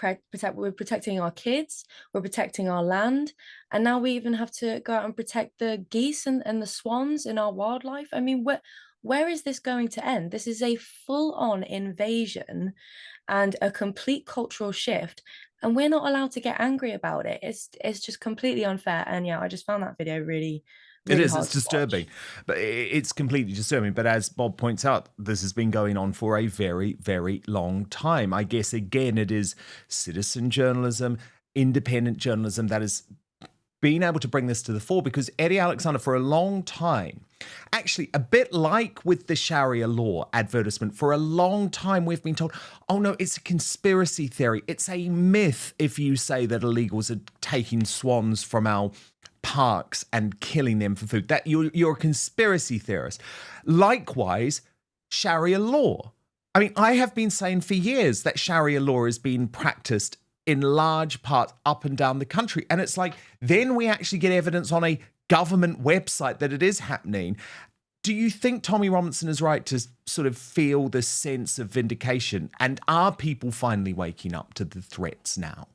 we're protecting our kids, we're protecting our land, and now we even have to go out and protect the geese and the swans in our wildlife. I mean, where is this going to end? This is a full-on invasion and a complete cultural shift, and we're not allowed to get angry about it. It's just completely unfair. And yeah, I just found that video really It is. hard It's to disturbing, but it's completely disturbing. But as Bob points out, this has been going on for a very, very long time. I guess, again, it is citizen journalism, independent journalism that has been able to bring this to the fore, because Eddie Alexander, for a long time, actually a bit like with the Sharia law advertisement, for a long time we've been told, oh no, it's a conspiracy theory. It's a myth if you say that illegals are taking swans from our parks and killing them for food, that you're a conspiracy theorist. Likewise, Sharia law. I mean, I have been saying for years that Sharia law is being practiced in large parts up and down the country. And it's like, then we actually get evidence on a government website that it is happening. Do you think Tommy Robinson is right to sort of feel this sense of vindication? And are people finally waking up to the threats now?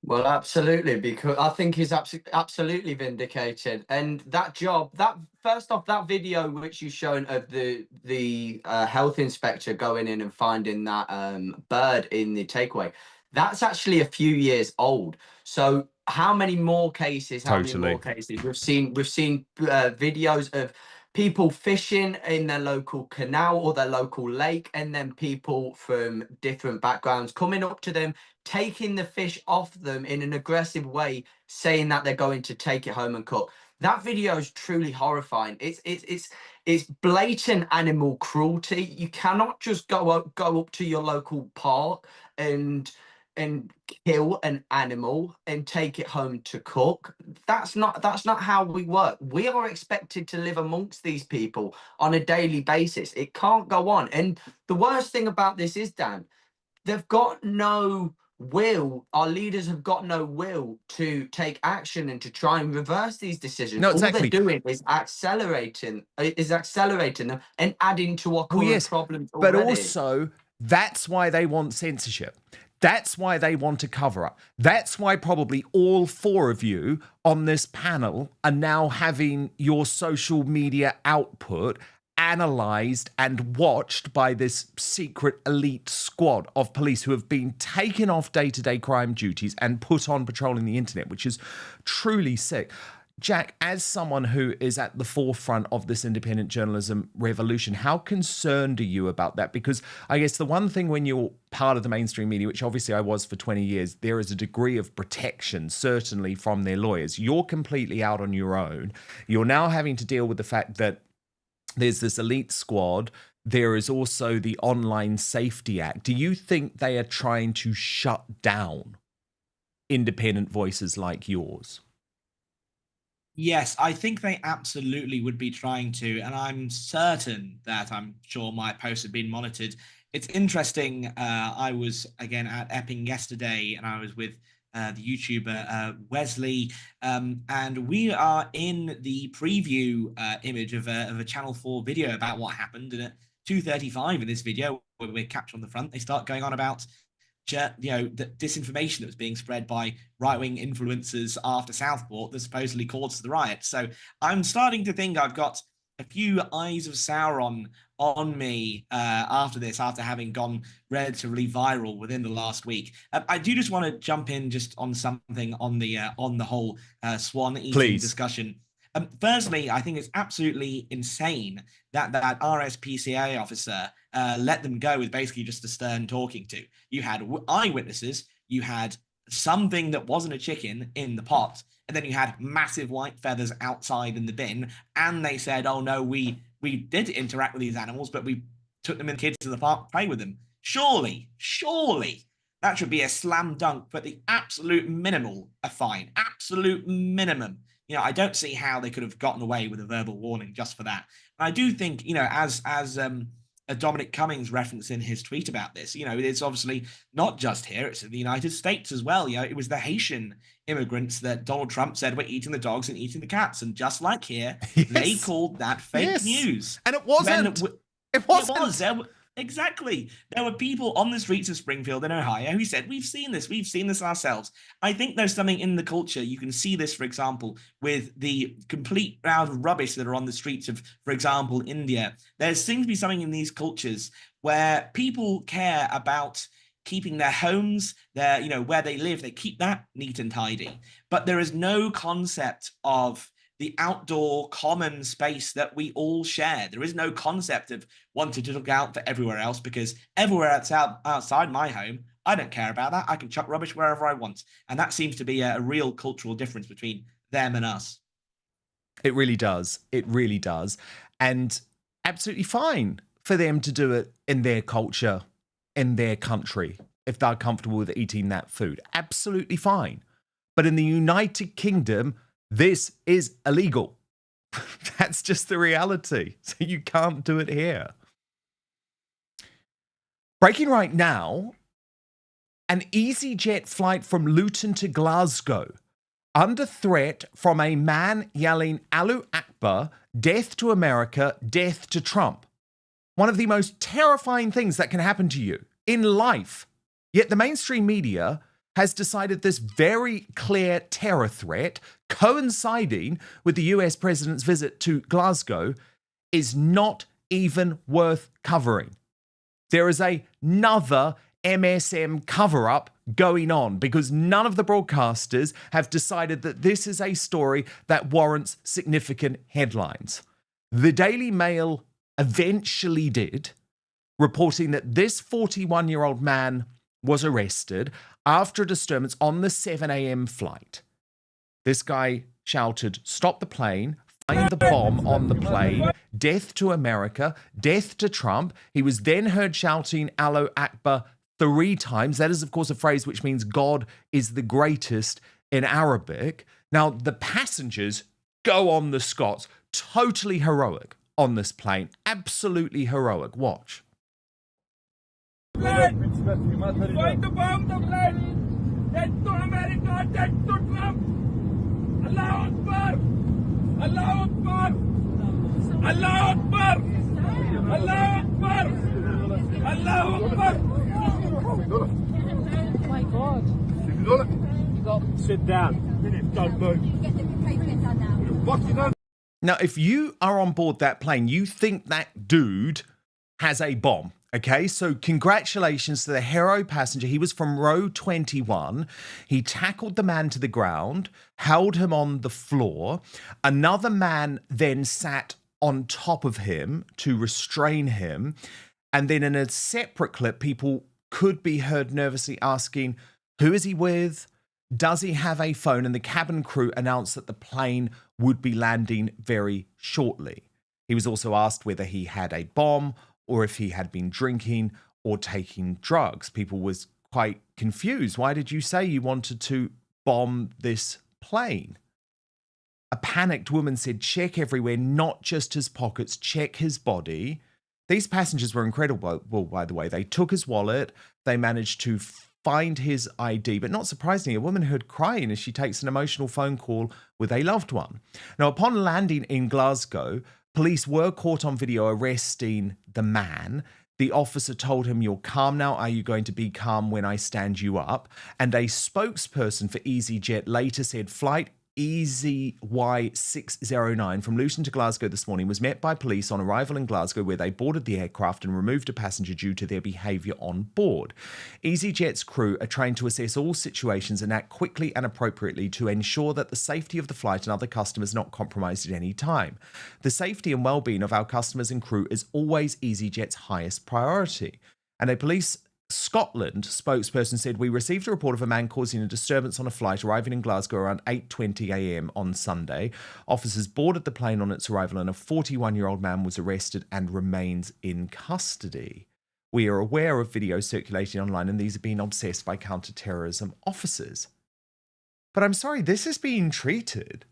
Well, absolutely, because I think he's absolutely vindicated. And that job, first off, that video which you shown of the health inspector going in and finding that bird in the takeaway, that's actually a few years old. So how many more cases? We've seen videos of people fishing in their local canal or their local lake, and then people from different backgrounds coming up to them, taking the fish off them in an aggressive way, saying that they're going to take it home and cook. That video is truly horrifying. It's blatant animal cruelty. You cannot just go up to your local park and kill an animal and take it home to cook. That's not how we work. We are expected to live amongst these people on a daily basis. It can't go on. And the worst thing about this is, Dan, they've got no will. Our leaders have got no will to take action and to try and reverse these decisions. No, exactly. All they're doing is accelerating them and adding to our current problems already. But also, that's why they want censorship. That's why they want to cover up. That's why probably all four of you on this panel are now having your social media output analysed and watched by this secret elite squad of police who have been taken off day-to-day crime duties and put on patrolling the internet, which is truly sick. Jack, as someone who is at the forefront of this independent journalism revolution, how concerned are you about that? Because I guess the one thing when you're part of the mainstream media, which obviously I was for 20 years, there is a degree of protection, certainly from their lawyers. You're completely out on your own. You're now having to deal with the fact that there's this elite squad. There is also the Online Safety Act. Do you think they are trying to shut down independent voices like yours? Yes, I think they absolutely would be trying to, and I'm certain that I'm sure my posts have been monitored. It's interesting, I was, again, at Epping yesterday, and I was with the YouTuber Wesley, and we are in the preview image of a Channel 4 video about what happened, and at 2:35 in this video, where we're captured on the front, they start going on about the disinformation that was being spread by right-wing influencers after Southport that supposedly caused the riot. So I'm starting to think I've got a few eyes of Sauron on me after this, after having gone relatively viral within the last week. I do just want to jump in just on something on the whole swan eating discussion. Firstly, I think it's absolutely insane that that RSPCA officer let them go with basically just a stern talking to. You had eyewitnesses, you had something that wasn't a chicken in the pot, and then you had massive white feathers outside in the bin, and they said, oh no, we did interact with these animals, but we took them and kids to the park to play with them. Surely that should be a slam dunk, but the absolute minimal a fine, absolute minimum. I don't see how they could have gotten away with a verbal warning just for that. And I do think, as Dominic Cummings referenced in his tweet about this, it's obviously not just here, it's in the United States as well. It was the Haitian immigrants that Donald Trump said were eating the dogs and eating the cats. And just like here, they called that fake news. And it wasn't. It wasn't. Exactly. There were people on the streets of Springfield in Ohio who said, we've seen this ourselves. I think there's something in the culture. You can see this, for example, with the complete round of rubbish that are on the streets of, for example, India. There seems to be something in these cultures where people care about keeping their homes, where they live, they keep that neat and tidy. But there is no concept of the outdoor common space that we all share. There is no concept of wanting to look out for everywhere else, because everywhere else outside my home, I don't care about that. I can chuck rubbish wherever I want. And that seems to be a real cultural difference between them and us. It really does. It really does. And absolutely fine for them to do it in their culture, in their country, if they're comfortable with eating that food. Absolutely fine. But in the United Kingdom, this is illegal. That's just the reality. So you can't do it here. Breaking right now, an EasyJet flight from Luton to Glasgow under threat from a man yelling Allahu Akbar, death to America, death to Trump. One of the most terrifying things that can happen to you in life. Yet the mainstream media has decided this very clear terror threat, coinciding with the US president's visit to Glasgow, is not even worth covering. There is another MSM cover-up going on because none of the broadcasters have decided that this is a story that warrants significant headlines. The Daily Mail eventually did, reporting that this 41-year-old man was arrested after a disturbance on the 7 a.m. flight. This guy shouted, "Stop the plane, find the bomb on the plane, death to America, death to Trump." He was then heard shouting Allahu Akbar 3 times. That is, of course, a phrase which means God is the greatest in Arabic. Now, the passengers go on the Scots, totally heroic on this plane, absolutely heroic. Watch. Find the bomb, the plane. Death to America, death to Trump. Allahu Akbar. Allahu Akbar. Allahu Akbar. Allahu Akbar. Allahu Akbar. Oh my God. You got sit down. Don't move. Now, if you are on board that plane, you think that dude has a bomb. Okay, so congratulations to the hero passenger. He was from row 21. He tackled the man to the ground, held him on the floor. Another man then sat on top of him to restrain him. And then in a separate clip, people could be heard nervously asking, who is he with? Does he have a phone? And the cabin crew announced that the plane would be landing very shortly. He was also asked whether he had a bomb or if he had been drinking or taking drugs. People was quite confused. Why did you say you wanted to bomb this plane? A panicked woman said, check everywhere, not just his pockets, check his body. These passengers were incredible, by the way. They took his wallet. They managed to find his ID, but not surprisingly, a woman heard crying as she takes an emotional phone call with a loved one. Now, upon landing in Glasgow, police were caught on video arresting the man. The officer told him, "You're calm now. Are you going to be calm when I stand you up?" And a spokesperson for EasyJet later said flight EasyY609 from Luton to Glasgow this morning was met by police on arrival in Glasgow, where they boarded the aircraft and removed a passenger due to their behaviour on board. EasyJet's crew are trained to assess all situations and act quickly and appropriately to ensure that the safety of the flight and other customers not compromised at any time. The safety and well-being of our customers and crew is always EasyJet's highest priority. And a police Scotland spokesperson said, "We received a report of a man causing a disturbance on a flight arriving in Glasgow around 8:20 a.m. on Sunday. Officers boarded the plane on its arrival and a 41-year-old man was arrested and remains in custody. We are aware of videos circulating online and these are being obsessed by counter-terrorism officers." But I'm sorry, this is being treated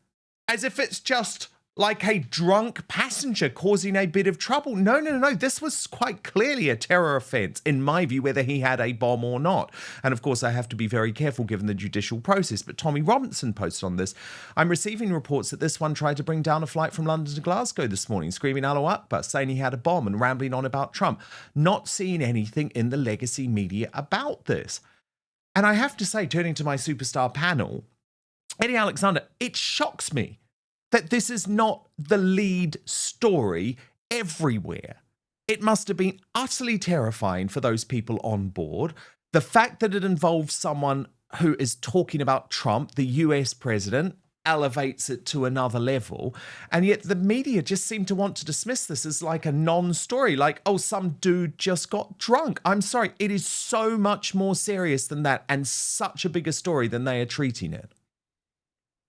as if it's just like a drunk passenger causing a bit of trouble. No. This was quite clearly a terror offence, in my view, whether he had a bomb or not. And of course, I have to be very careful given the judicial process. But Tommy Robinson posted on this, "I'm receiving reports that this one tried to bring down a flight from London to Glasgow this morning, screaming Allahu Akbar, saying he had a bomb and rambling on about Trump. Not seeing anything in the legacy media about this." And I have to say, turning to my superstar panel, Eddie Alexander, it shocks me that this is not the lead story everywhere. It must have been utterly terrifying for those people on board. The fact that it involves someone who is talking about Trump, the US president, elevates it to another level. And yet the media just seem to want to dismiss this as like a non-story, like, oh, some dude just got drunk. I'm sorry, it is so much more serious than that and such a bigger story than they are treating it.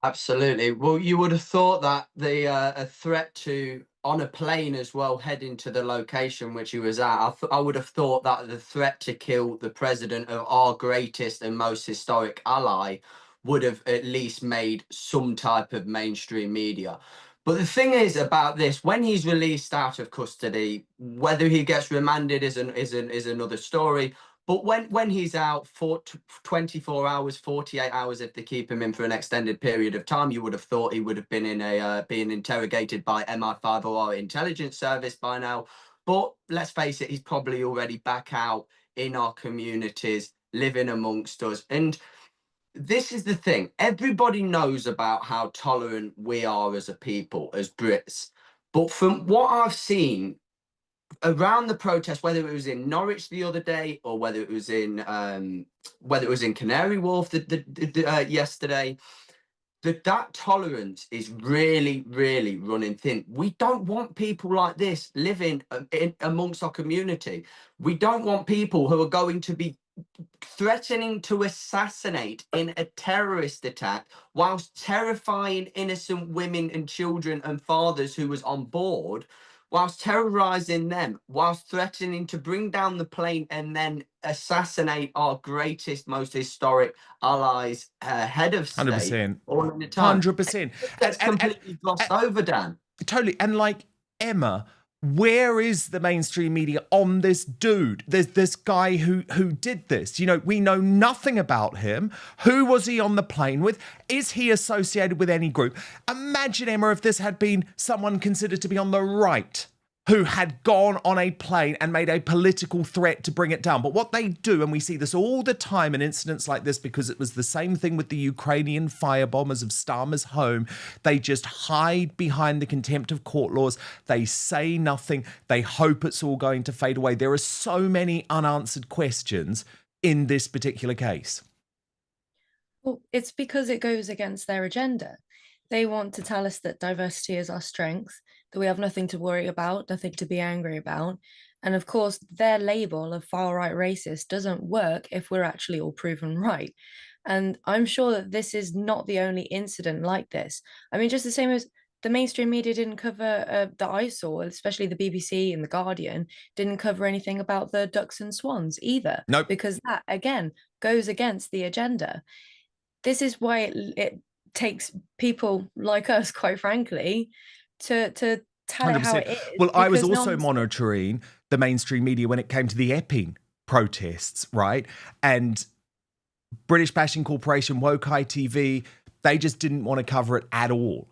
Absolutely. Well, you would have thought that the a threat to on a plane as well, heading to the location which he was at. I would have thought that the threat to kill the president of our greatest and most historic ally would have at least made some type of mainstream media. But the thing is about this, when he's released out of custody, whether he gets remanded is another story. But when he's out for 24 hours, 48 hours, if they keep him in for an extended period of time, you would have thought he would have been in being interrogated by MI5 or our intelligence service by now. But let's face it, he's probably already back out in our communities, living amongst us. And this is the thing. Everybody knows about how tolerant we are as a people, as Brits. But from what I've seen around the protest, whether it was in Norwich the other day or whether it was in Canary Wharf yesterday, that tolerance is really, really running thin. We don't want people like this living amongst our community. We don't want people who are going to be threatening to assassinate in a terrorist attack whilst terrifying innocent women and children and fathers who was on board, whilst terrorizing them, whilst threatening to bring down the plane and then assassinate our greatest, most historic allies, head of state. 100%. All in the time. 100%. That's completely glossed over, Dan. Totally. And like, Emma, where is the mainstream media on this dude? There's this guy who did this. You know, we know nothing about him. Who was he on the plane with? Is he associated with any group? Imagine, Emma, if this had been someone considered to be on the right who had gone on a plane and made a political threat to bring it down. But what they do, and we see this all the time in incidents like this, because it was the same thing with the Ukrainian firebombers of Starmer's home, they just hide behind the contempt of court laws. They say nothing. They hope it's all going to fade away. There are so many unanswered questions in this particular case. Well, it's because it goes against their agenda. They want to tell us that diversity is our strength, that we have nothing to worry about, nothing to be angry about. And of course, their label of far-right racist doesn't work if we're actually all proven right. And I'm sure that this is not the only incident like this. I mean, just the same as the mainstream media didn't cover, that I saw, especially the BBC and The Guardian, didn't cover anything about the ducks and swans either. Nope. Because that, again, goes against the agenda. This is why it takes people like us, quite frankly, to tell it how it is. Well, I was also monitoring the mainstream media when it came to the Epping protests, right? And British Bashing Corporation, Woke ITV, they just didn't want to cover it at all,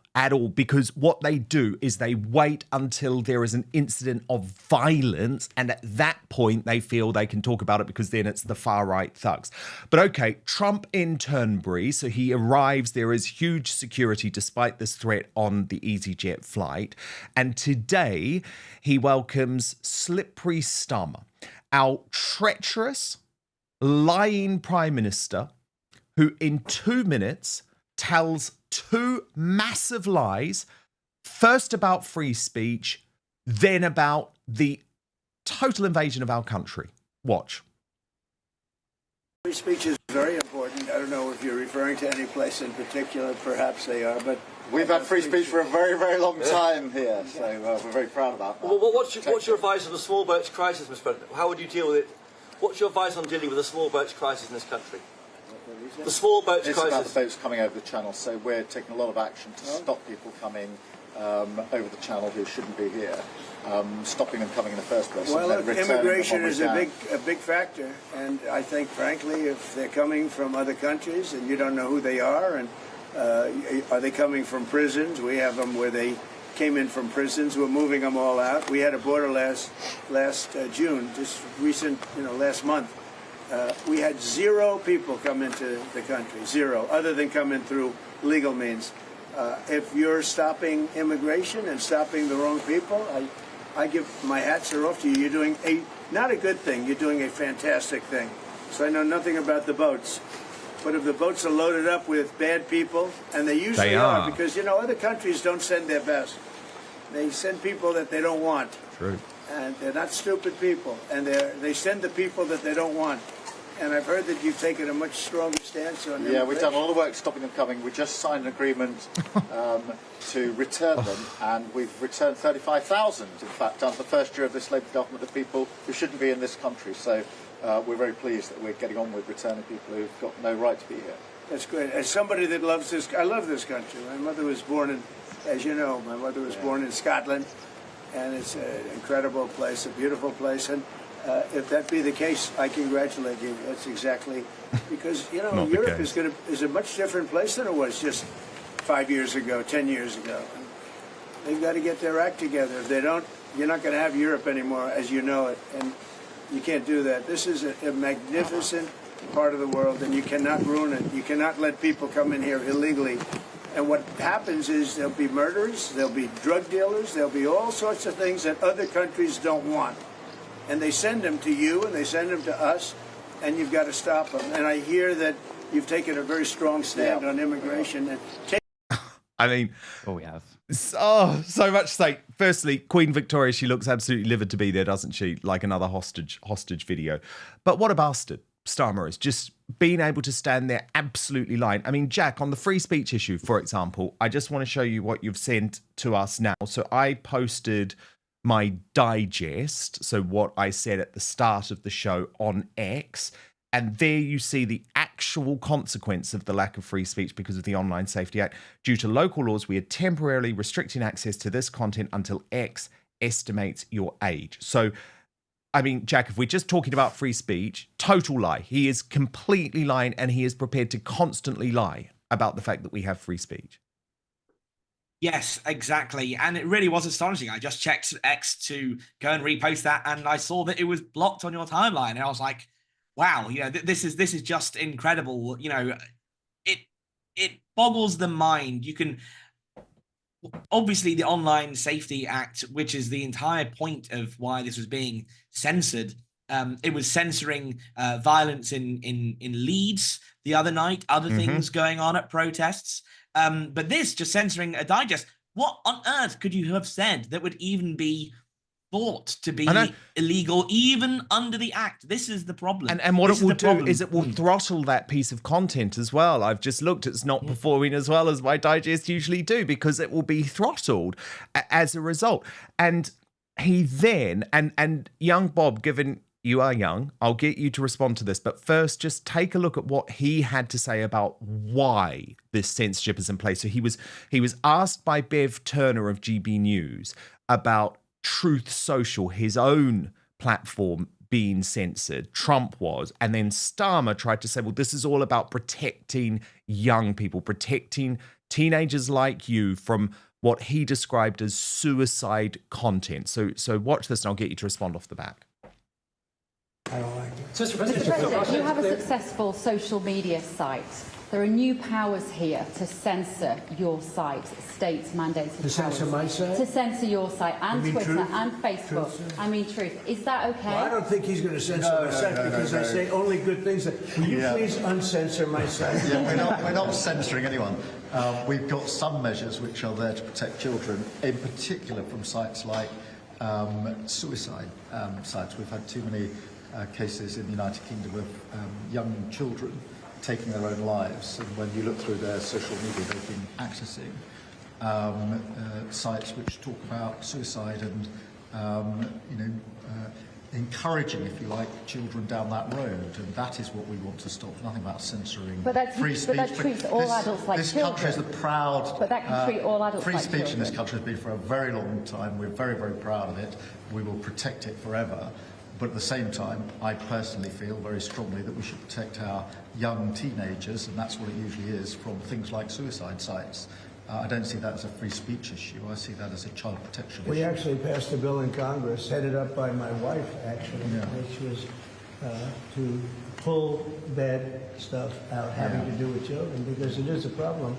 because what they do is they wait until there is an incident of violence, and at that point they feel they can talk about it because then it's the far-right thugs. But okay, Trump in Turnberry, so he arrives, there is huge security despite this threat on the EasyJet flight, and today he welcomes Slippery Starmer, our treacherous, lying Prime Minister, who in 2 minutes tells two massive lies, first about free speech, then about the total invasion of our country. Watch. Free speech is very important. I don't know if you're referring to any place in particular. Perhaps they are, but we've had free speech for a very, very long time here, so we're very proud about that. Well, what's your advice on the small boats crisis, Mr. President? How would you deal with it? What's your advice on dealing with the small boats crisis in this country? The small boats crisis. It's about the boats coming over the channel, so we're taking a lot of action to stop people coming over the channel who shouldn't be here, stopping them coming in the first place. Well, look, immigration is a big factor, and I think, frankly, if they're coming from other countries and you don't know who they are, and are they coming from prisons? We have them where they came in from prisons. We're moving them all out. We had a border last June, just recent, last month. We had 0 people come into the country, 0, other than come in through legal means. If you're stopping immigration and stopping the wrong people, I give my hats are off to you. You're doing not a good thing. You're doing a fantastic thing. So I know nothing about the boats, but if the boats are loaded up with bad people, and they usually are, because other countries don't send their best. They send people that they don't want. True. And they're not stupid people, and they send the people that they don't want. And I've heard that you've taken a much stronger stance on Yeah, we've done a lot of work stopping them coming. We just signed an agreement to return them, and we've returned 35,000, in fact, under the first year of this Labour government, of people who shouldn't be in this country. So we're very pleased that we're getting on with returning people who've got no right to be here. That's great. As somebody that loves this, I love this country. My mother was born in, as you know, my mother was born in Scotland, and it's an incredible place, a beautiful place. And if that be the case, I congratulate you. That's exactly, because Europe is a much different place than it was just 5 years ago, 10 years ago. And they've got to get their act together. If they don't, you're not going to have Europe anymore as you know it, and you can't do that. This is a magnificent part of the world, and you cannot ruin it. You cannot let people come in here illegally. And what happens is there'll be murderers, there'll be drug dealers, there'll be all sorts of things that other countries don't want. And they send them to you, and they send them to us, and you've got to stop them. And I hear that you've taken a very strong stand on immigration. And I mean, we have. So much to say. Firstly, Queen Victoria, she looks absolutely livid to be there, doesn't she? Like another hostage video. But what a bastard Starmer is, just being able to stand there absolutely lying. I mean, Jack, on the free speech issue, for example, I just want to show you what you've sent to us now. So I posted my digest, so what I said at the start of the show on X, and there you see the actual consequence of the lack of free speech because of the Online Safety Act. Due to local laws, we are temporarily restricting access to this content until X estimates your age. So, I mean, Jack, if we're just talking about free speech, total lie. He is completely lying, and he is prepared to constantly lie about the fact that we have free speech. Yes, exactly. And it really was astonishing. I just checked X to go and repost that, and I saw that it was blocked on your timeline. And I was like, wow, this is just incredible. It boggles the mind. You can obviously the Online Safety Act, which is the entire point of why this was being censored. It was censoring violence in Leeds the other night, other things going on at protests. But this, just censoring a digest, what on earth could you have said that would even be thought to be illegal, even under the Act? This is the problem. And what it will do is it will throttle that piece of content as well. I've just looked, it's not performing as well as my digest usually do, because it will be throttled as a result. And he then, and young Bob, given you are young, I'll get you to respond to this, but first just take a look at what he had to say about why this censorship is in place. So he was asked by Bev Turner of GB News about Truth Social, his own platform, being censored. Trump was. And then Starmer tried to say, well, this is all about protecting young people, protecting teenagers like you from what he described as suicide content. So watch this and I'll get you to respond off the back. I don't like it. Mr. President, you have a successful social media site. There are new powers here to censor your site, states mandated powers. To censor my site? To censor your site and Twitter Truth? and Facebook. Truth? I mean Truth. Is that okay? Well, I don't think he's going to censor my site because I say only good things. Will you please uncensor my site? Yeah, we're not censoring anyone. We've got some measures which are there to protect children, in particular from sites like suicide sites. We've had too many cases in the United Kingdom of young children taking their own lives. And when you look through their social media, they've been accessing sites which talk about suicide and, encouraging, if you like, children down that road, and that is what we want to stop. Nothing about censoring free speech. But that treats all adults like this children. country is the proud. But that can treat all adults free like speech children. in this country has been for a very long time. We're very, very proud of it. We will protect it forever. But at the same time, I personally feel very strongly that we should protect our young teenagers, and that's what it usually is, from things like suicide sites. I don't see that as a free speech issue. I see that as a child protection We issue. actually passed a bill in Congress, headed up by my wife, actually, which was to pull bad stuff out having to do with children, because it is a problem.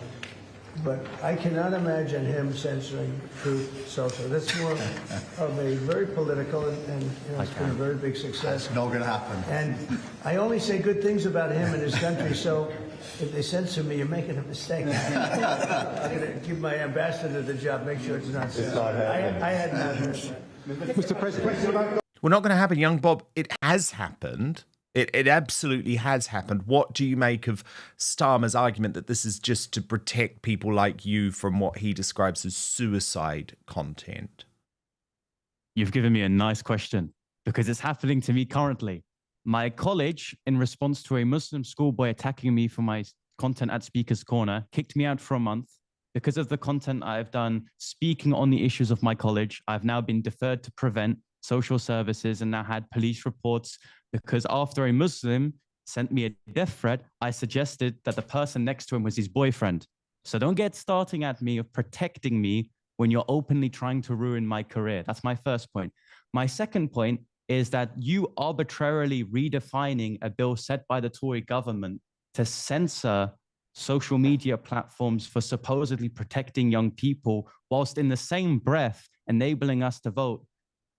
But I cannot imagine him censoring Truth Social. That's more of a very political, and it's been a very big success. It's not going to happen. And I only say good things about him and his country, so if they censor me, you're making a mistake. I'm going to give my ambassador the job, make sure it's not censored. I had not heard that. Mr. President, we're not going to happen, young Bob. It has happened. It absolutely has happened. What do you make of Starmer's argument that this is just to protect people like you from what he describes as suicide content? You've given me a nice question because it's happening to me currently. My college, in response to a Muslim schoolboy attacking me for my content at Speaker's Corner, kicked me out for a month. Because of the content I've done speaking on the issues of my college, I've now been deferred to Prevent, social services, and now had police reports because after a Muslim sent me a death threat, I suggested that the person next to him was his boyfriend. So don't get starting at me of protecting me when you're openly trying to ruin my career. That's my first point. My second point is that you arbitrarily redefining a bill set by the Tory government to censor social media platforms for supposedly protecting young people, whilst in the same breath enabling us to vote,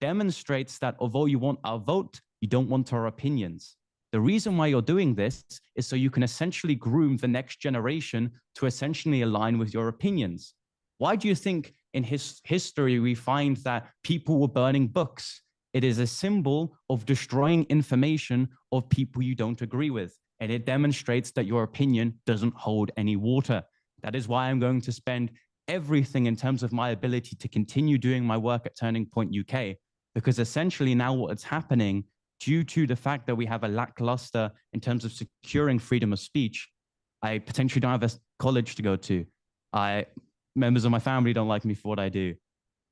demonstrates that although you want our vote, you don't want our opinions. The reason why you're doing this is so you can essentially groom the next generation to essentially align with your opinions. Why do you think in history we find that people were burning books? It is a symbol of destroying information of people you don't agree with. And it demonstrates that your opinion doesn't hold any water. That is why I'm going to spend everything in terms of my ability to continue doing my work at Turning Point UK, because essentially now what's happening, due to the fact that we have a lackluster in terms of securing freedom of speech, I potentially don't have a college to go to. Members of my family don't like me for what I do.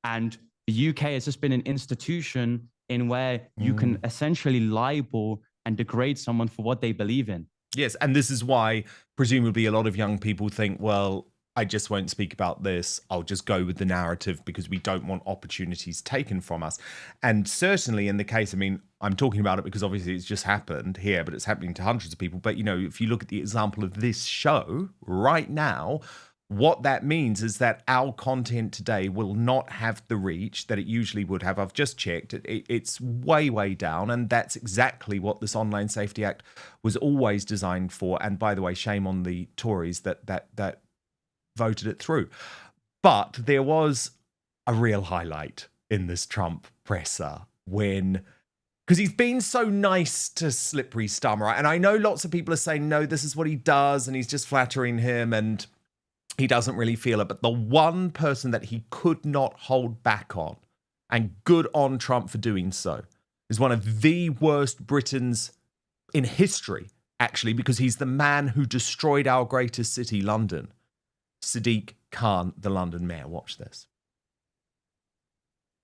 And the UK has just been an institution in where you can essentially libel and degrade someone for what they believe in. Yes, and this is why presumably a lot of young people think, well, I just won't speak about this. I'll just go with the narrative because we don't want opportunities taken from us. And certainly in the case, I mean, I'm talking about it because obviously it's just happened here, but it's happening to hundreds of people. But, you know, if you look at the example of this show right now, what that means is that our content today will not have the reach that it usually would have. I've just checked. It's way, way down. And that's exactly what this Online Safety Act was always designed for. And by the way, shame on the Tories that voted it through. But there was a real highlight in this Trump presser when, because he's been so nice to slippery Starmer. And I know lots of people are saying, no, this is what he does and he's just flattering him and he doesn't really feel it. But the one person that he could not hold back on, and good on Trump for doing so, is one of the worst Britons in history, actually, because he's the man who destroyed our greatest city, London. Sadiq Khan, the London mayor. Watch this.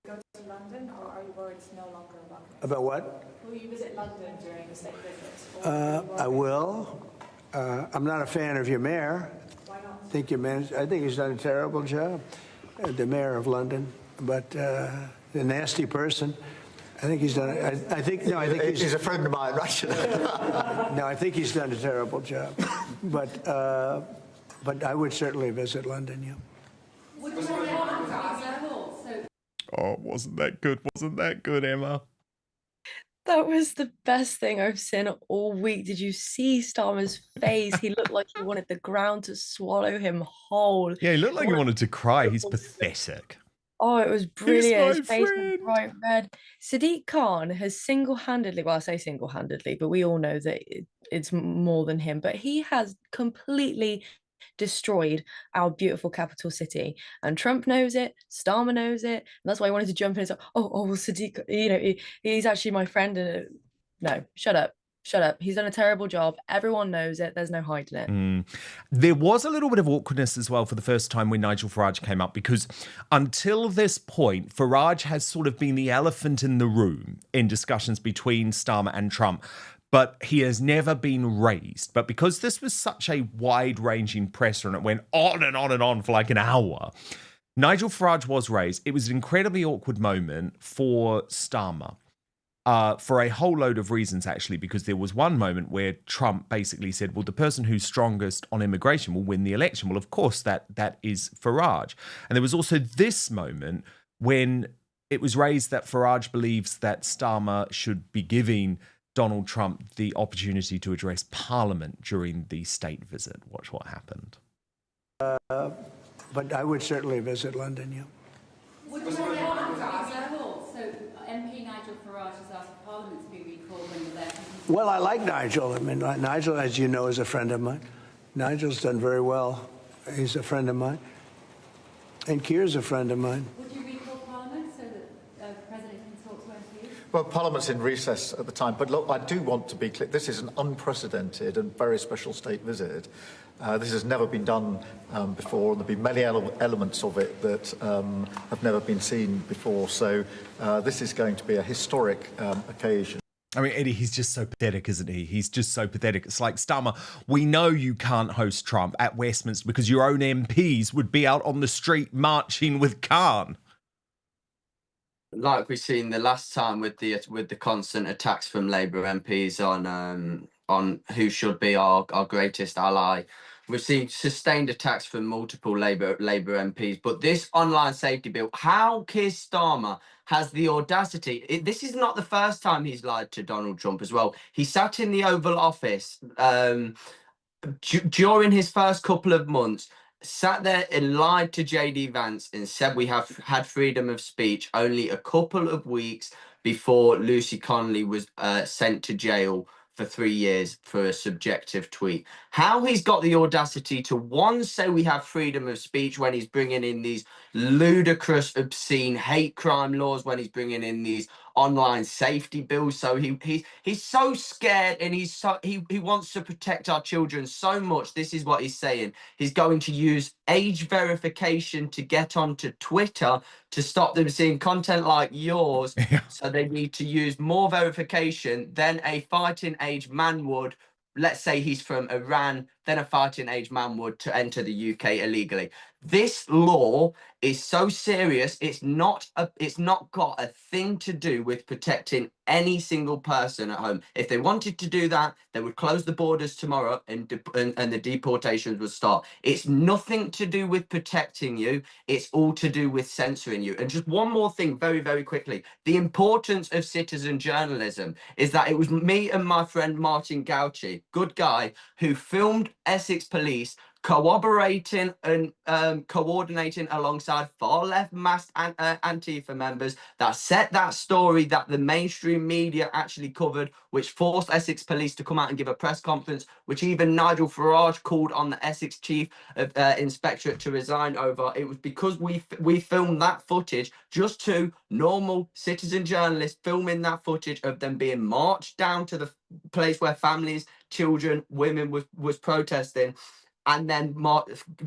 Go to London, or are you worried it's no longer welcome? About what? Will you visit London during the state visit? I will. I'm not a fan of your mayor. Why not? I think he's done a terrible job, the mayor of London. But the nasty person, I think he's done. I think he's a friend of mine, right? No, I think he's done a terrible job. But I would certainly visit London. Yeah. Oh, wasn't that good? Wasn't that good, Emma? That was the best thing I've seen all week. Did you see Starmer's face? He looked like he wanted the ground to swallow him whole. Yeah, he looked like he wanted to cry. He's pathetic. Oh, it was He's brilliant. my His face was friend. bright red. Sadiq Khan has single-handedly, well, I say single-handedly, but we all know that it's more than him, but he has completely destroyed our beautiful capital city. And Trump knows it, Starmer knows it, and that's why I wanted to jump in and say, well, Sadiq, he's actually my friend. And no, shut up. Shut up. He's done a terrible job. Everyone knows it. There's no hiding it. There was a little bit of awkwardness as well for the first time when Nigel Farage came up, because until this point, Farage has sort of been the elephant in the room in discussions between Starmer and Trump, but he has never been raised. But because this was such a wide-ranging presser and it went on and on and on for like an hour, Nigel Farage was raised. It was an incredibly awkward moment for Starmer. For a whole load of reasons, actually, because there was one moment where Trump basically said, well, the person who's strongest on immigration will win the election. Well, of course, that is Farage. And there was also this moment when it was raised that Farage believes that Starmer should be giving Donald Trump the opportunity to address Parliament during the state visit. Watch what happened. But I would certainly visit London, yeah. Would you like so MP Nigel Farage has asked Parliament to be recalled when you're there? Well, I like Nigel. I mean, Nigel, as you know, is a friend of mine. Nigel's done very well. He's a friend of mine. And Keir's a friend of mine. Would you recall Parliament so that the President can talk to MPs? Well, Parliament's in recess at the time, but look, I do want to be clear. This is an unprecedented and very special state visit. This has never been done before, and there'll be many elements of it that have never been seen before. So this is going to be a historic occasion. I mean, Eddie, he's just so pathetic, isn't he? He's just so pathetic. It's like, Starmer, we know you can't host Trump at Westminster because your own MPs would be out on the street marching with Khan. Like we've seen the last time with the constant attacks from Labour MPs on who should be our greatest ally. We've seen sustained attacks from multiple Labour MPs, but this online safety bill, how Keir Starmer has the audacity. This is not the first time he's lied to Donald Trump as well. He sat in the Oval Office during his first couple of months, sat there and lied to JD Vance and said we have had freedom of speech only a couple of weeks before Lucy Connolly was sent to jail for 3 years for a subjective tweet. How he's got the audacity to, one, say we have freedom of speech when he's bringing in these ludicrous, obscene hate crime laws, when he's bringing in these online safety bills. So he's so scared, and he wants to protect our children so much. This is what he's saying. He's going to use age verification to get onto Twitter to stop them seeing content like yours. So they need to use more verification than a fighting age man would. Let's say he's from Iran, then a fighting age man would to enter the UK illegally. This law is so serious. It's not got a thing to do with protecting any single person at home. If they wanted to do that, they would close the borders tomorrow and the deportations would start. It's nothing to do with protecting you. It's all to do with censoring you. And just one more thing, very, very quickly. The importance of citizen journalism is that it was me and my friend Martin Gauci, good guy, who filmed Essex police cooperating and coordinating alongside far-left masked Antifa members that set that story that the mainstream media actually covered, which forced Essex police to come out and give a press conference, which even Nigel Farage called on the Essex chief of inspectorate to resign over. It was because we filmed that footage, just two normal citizen journalists filming that footage of them being marched down to the place where families, children, women was protesting, and then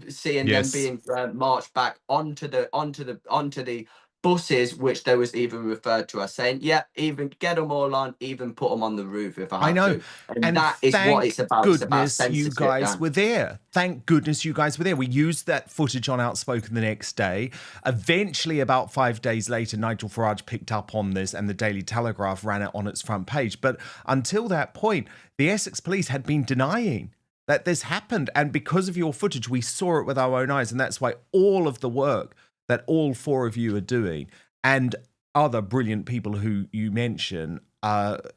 seeing them being marched back onto the buses, which there was even referred to as saying, yeah, even get them all on, even put them on the roof if I have to. And that is what it's about. It's about censorship. You guys were there. Thank goodness you guys were there. We used that footage on Outspoken the next day. Eventually, about 5 days later, Nigel Farage picked up on this and the Daily Telegraph ran it on its front page. But until that point, the Essex police had been denying that this happened. And because of your footage, we saw it with our own eyes. And that's why all of the work that all four of you are doing and other brilliant people who you mention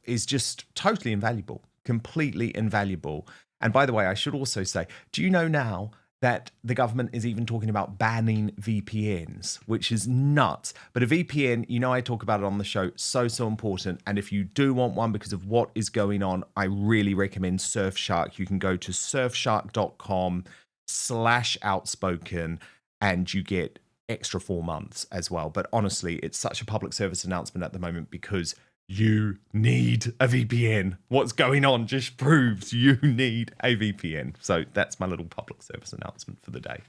is just totally invaluable, completely invaluable. And by the way, I should also say, do you know now that the government is even talking about banning VPNs, which is nuts. But a VPN, you know, I talk about it on the show, so important. And if you do want one because of what is going on, I really recommend Surfshark. You can go to surfshark.com/outspoken and you get extra 4 months as well. But honestly, it's such a public service announcement at the moment because you need a VPN. What's going on just proves you need a VPN. So that's my little public service announcement for the day.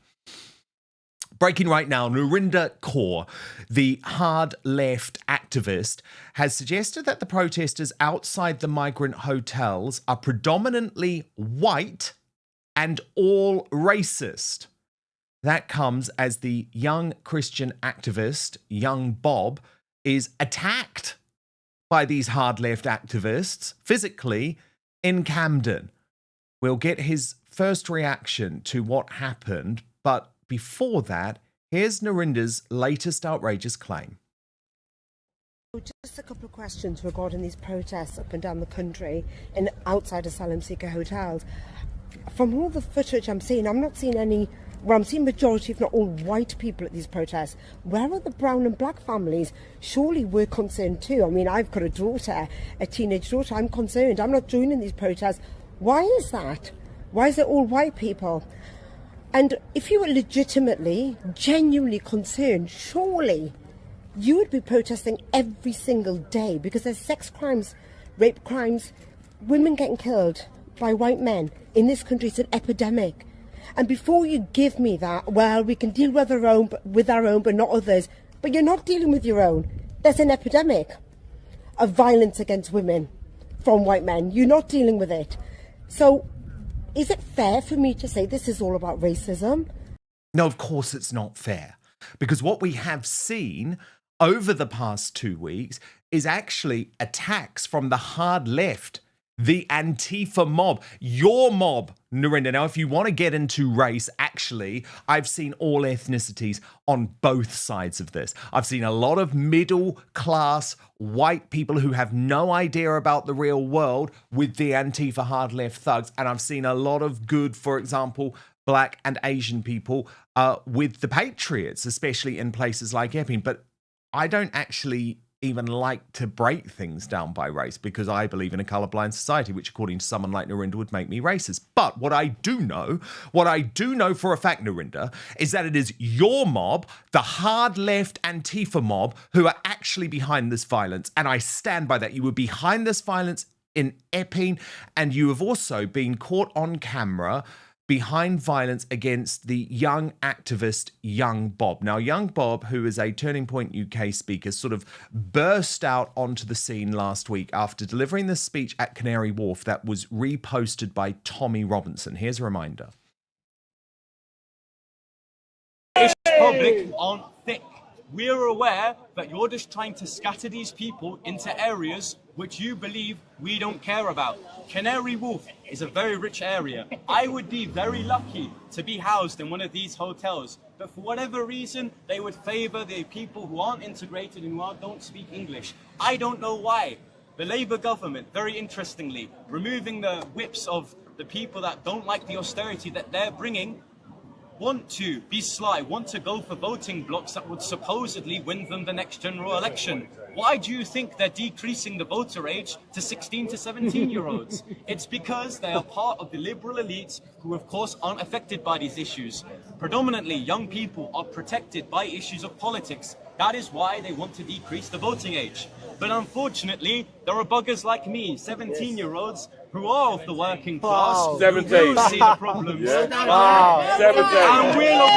Breaking right now, Narinder Kaur, the hard left activist, has suggested that the protesters outside the migrant hotels are predominantly white and all racist. That comes as the young Christian activist, young Bob, is attacked by these hard left activists physically in Camden. We'll get his first reaction to what happened, but before that, here's Narinder's latest outrageous claim. Just a couple of questions regarding these protests up and down the country and outside asylum seeker hotels. From all the footage I'm seeing, I'm not seeing any. Well, I'm seeing majority, if not all, white people at these protests. Where are the brown and black families? Surely we're concerned too. I mean, I've got a daughter, a teenage daughter. I'm concerned. I'm not joining these protests. Why is that? Why is it all white people? And if you were legitimately, genuinely concerned, surely you would be protesting every single day because there's sex crimes, rape crimes, women getting killed by white men. In this country, it's an epidemic. And before you give me that, well, we can deal with our own, but not others. But you're not dealing with your own. There's an epidemic of violence against women from white men. You're not dealing with it. So is it fair for me to say this is all about racism? No, of course it's not fair. Because what we have seen over the past 2 weeks is actually attacks from the hard left, the Antifa mob, your mob, Narinder. Now, if you want to get into race, actually, I've seen all ethnicities on both sides of this. I've seen a lot of middle-class white people who have no idea about the real world with the Antifa hard left thugs. And I've seen a lot of good, for example, black and Asian people with the Patriots, especially in places like Epping. But I don't actually even like to break things down by race because I believe in a colorblind society, which according to someone like Narinder would make me racist. But what I do know for a fact, Narinder, is that it is your mob, the hard left Antifa mob, who are actually behind this violence. And I stand by that. You were behind this violence in Epping, and you have also been caught on camera behind violence against the young activist, young Bob. Now, young Bob, who is a Turning Point UK speaker, sort of burst out onto the scene last week after delivering this speech at Canary Wharf that was reposted by Tommy Robinson. Here's a reminder. British public aren't thick. We are aware that you're just trying to scatter these people into areas which you believe we don't care about. Canary Wharf is a very rich area. I would be very lucky to be housed in one of these hotels, but for whatever reason, they would favour the people who aren't integrated and who don't speak English. I don't know why. The Labour government, very interestingly, removing the whips of the people that don't like the austerity that they're bringing, want to be sly, want to go for voting blocks that would supposedly win them the next general election. Why do you think they're decreasing the voter age to 16 to 17-year-olds? It's because they are part of the liberal elites who, of course, aren't affected by these issues. Predominantly, young people are protected by issues of politics. That is why they want to decrease the voting age. But unfortunately, there are buggers like me, 17-year-olds, who are of the working class, who will see the problems. Yeah. Wow, 17. And we'll, of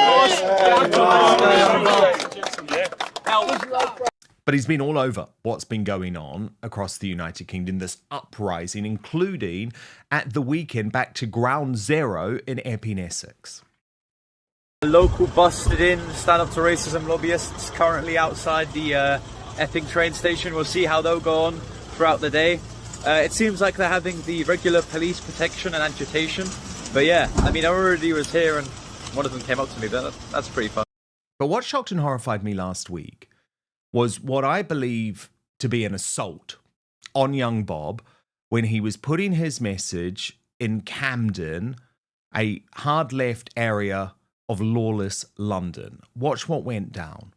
course, But he's been all over what's been going on across the United Kingdom, this uprising, including at the weekend back to ground zero in Epping, Essex. A local busted in stand up to racism lobbyists currently outside the Epping train station. We'll see how they'll go on throughout the day. It seems like they're having the regular police protection and agitation. But yeah, I mean, I already was here and one of them came up to me, but that's pretty fun. But what shocked and horrified me last week was what I believe to be an assault on young Bob when he was putting his message in Camden a hard left area of lawless London. Watch what went down.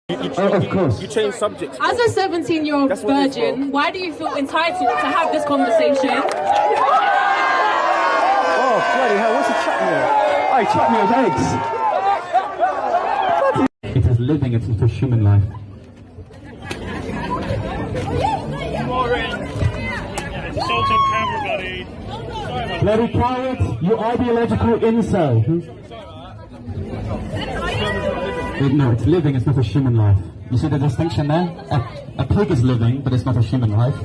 Of course. You change subjects. As a 17-year-old virgin, why do you feel entitled to have this conversation? Oh, bloody hell, what's he chatting with? Oh, he chatting with eggs. It is living, it's not a human life. Assaulting camera, buddy. Bloody quiet, you ideological incel. No, it's living, it's not a human life. You see the distinction there? A pig is living, but it's not a human life.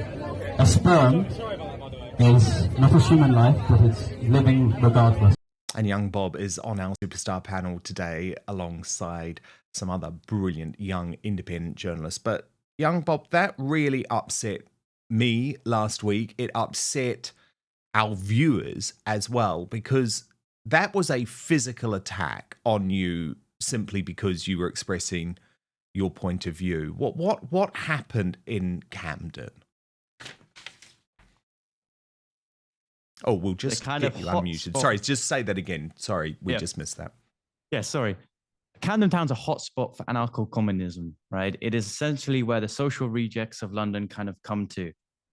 A sperm is not a human life, but it's living regardless. And young Bob is on our Superstar panel today alongside some other brilliant young independent journalists. But young Bob, that really upset me last week. It upset our viewers as well, because that was a physical attack on you simply because you were expressing your point of view. What happened in Camden? Oh, we'll just get you unmuted. Spot. Sorry, just say that again. Sorry, we just missed that. Yeah, sorry. Camden Town's a hotspot for anarcho-communism, right? It is essentially where the social rejects of London kind of come to.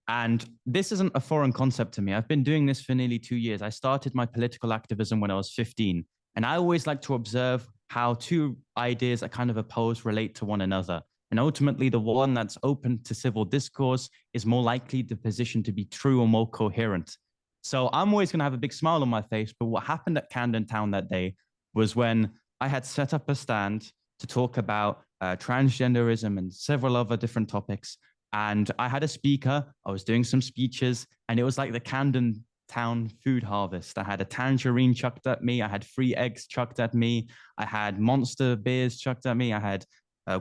And this isn't a foreign concept to me. I've been doing this for nearly 2 years. I started my political activism when I was 15. And I always like to observe how two ideas that kind of opposed relate to one another. And ultimately, the one that's open to civil discourse is more likely the position to be true or more coherent. So I'm always going to have a big smile on my face. But what happened at Camden Town that day was when I had set up a stand to talk about transgenderism and several other different topics. And I had a speaker, I was doing some speeches, and it was like the Camden Town food harvest. I had a tangerine chucked at me, I had free eggs chucked at me, I had monster beers chucked at me, I had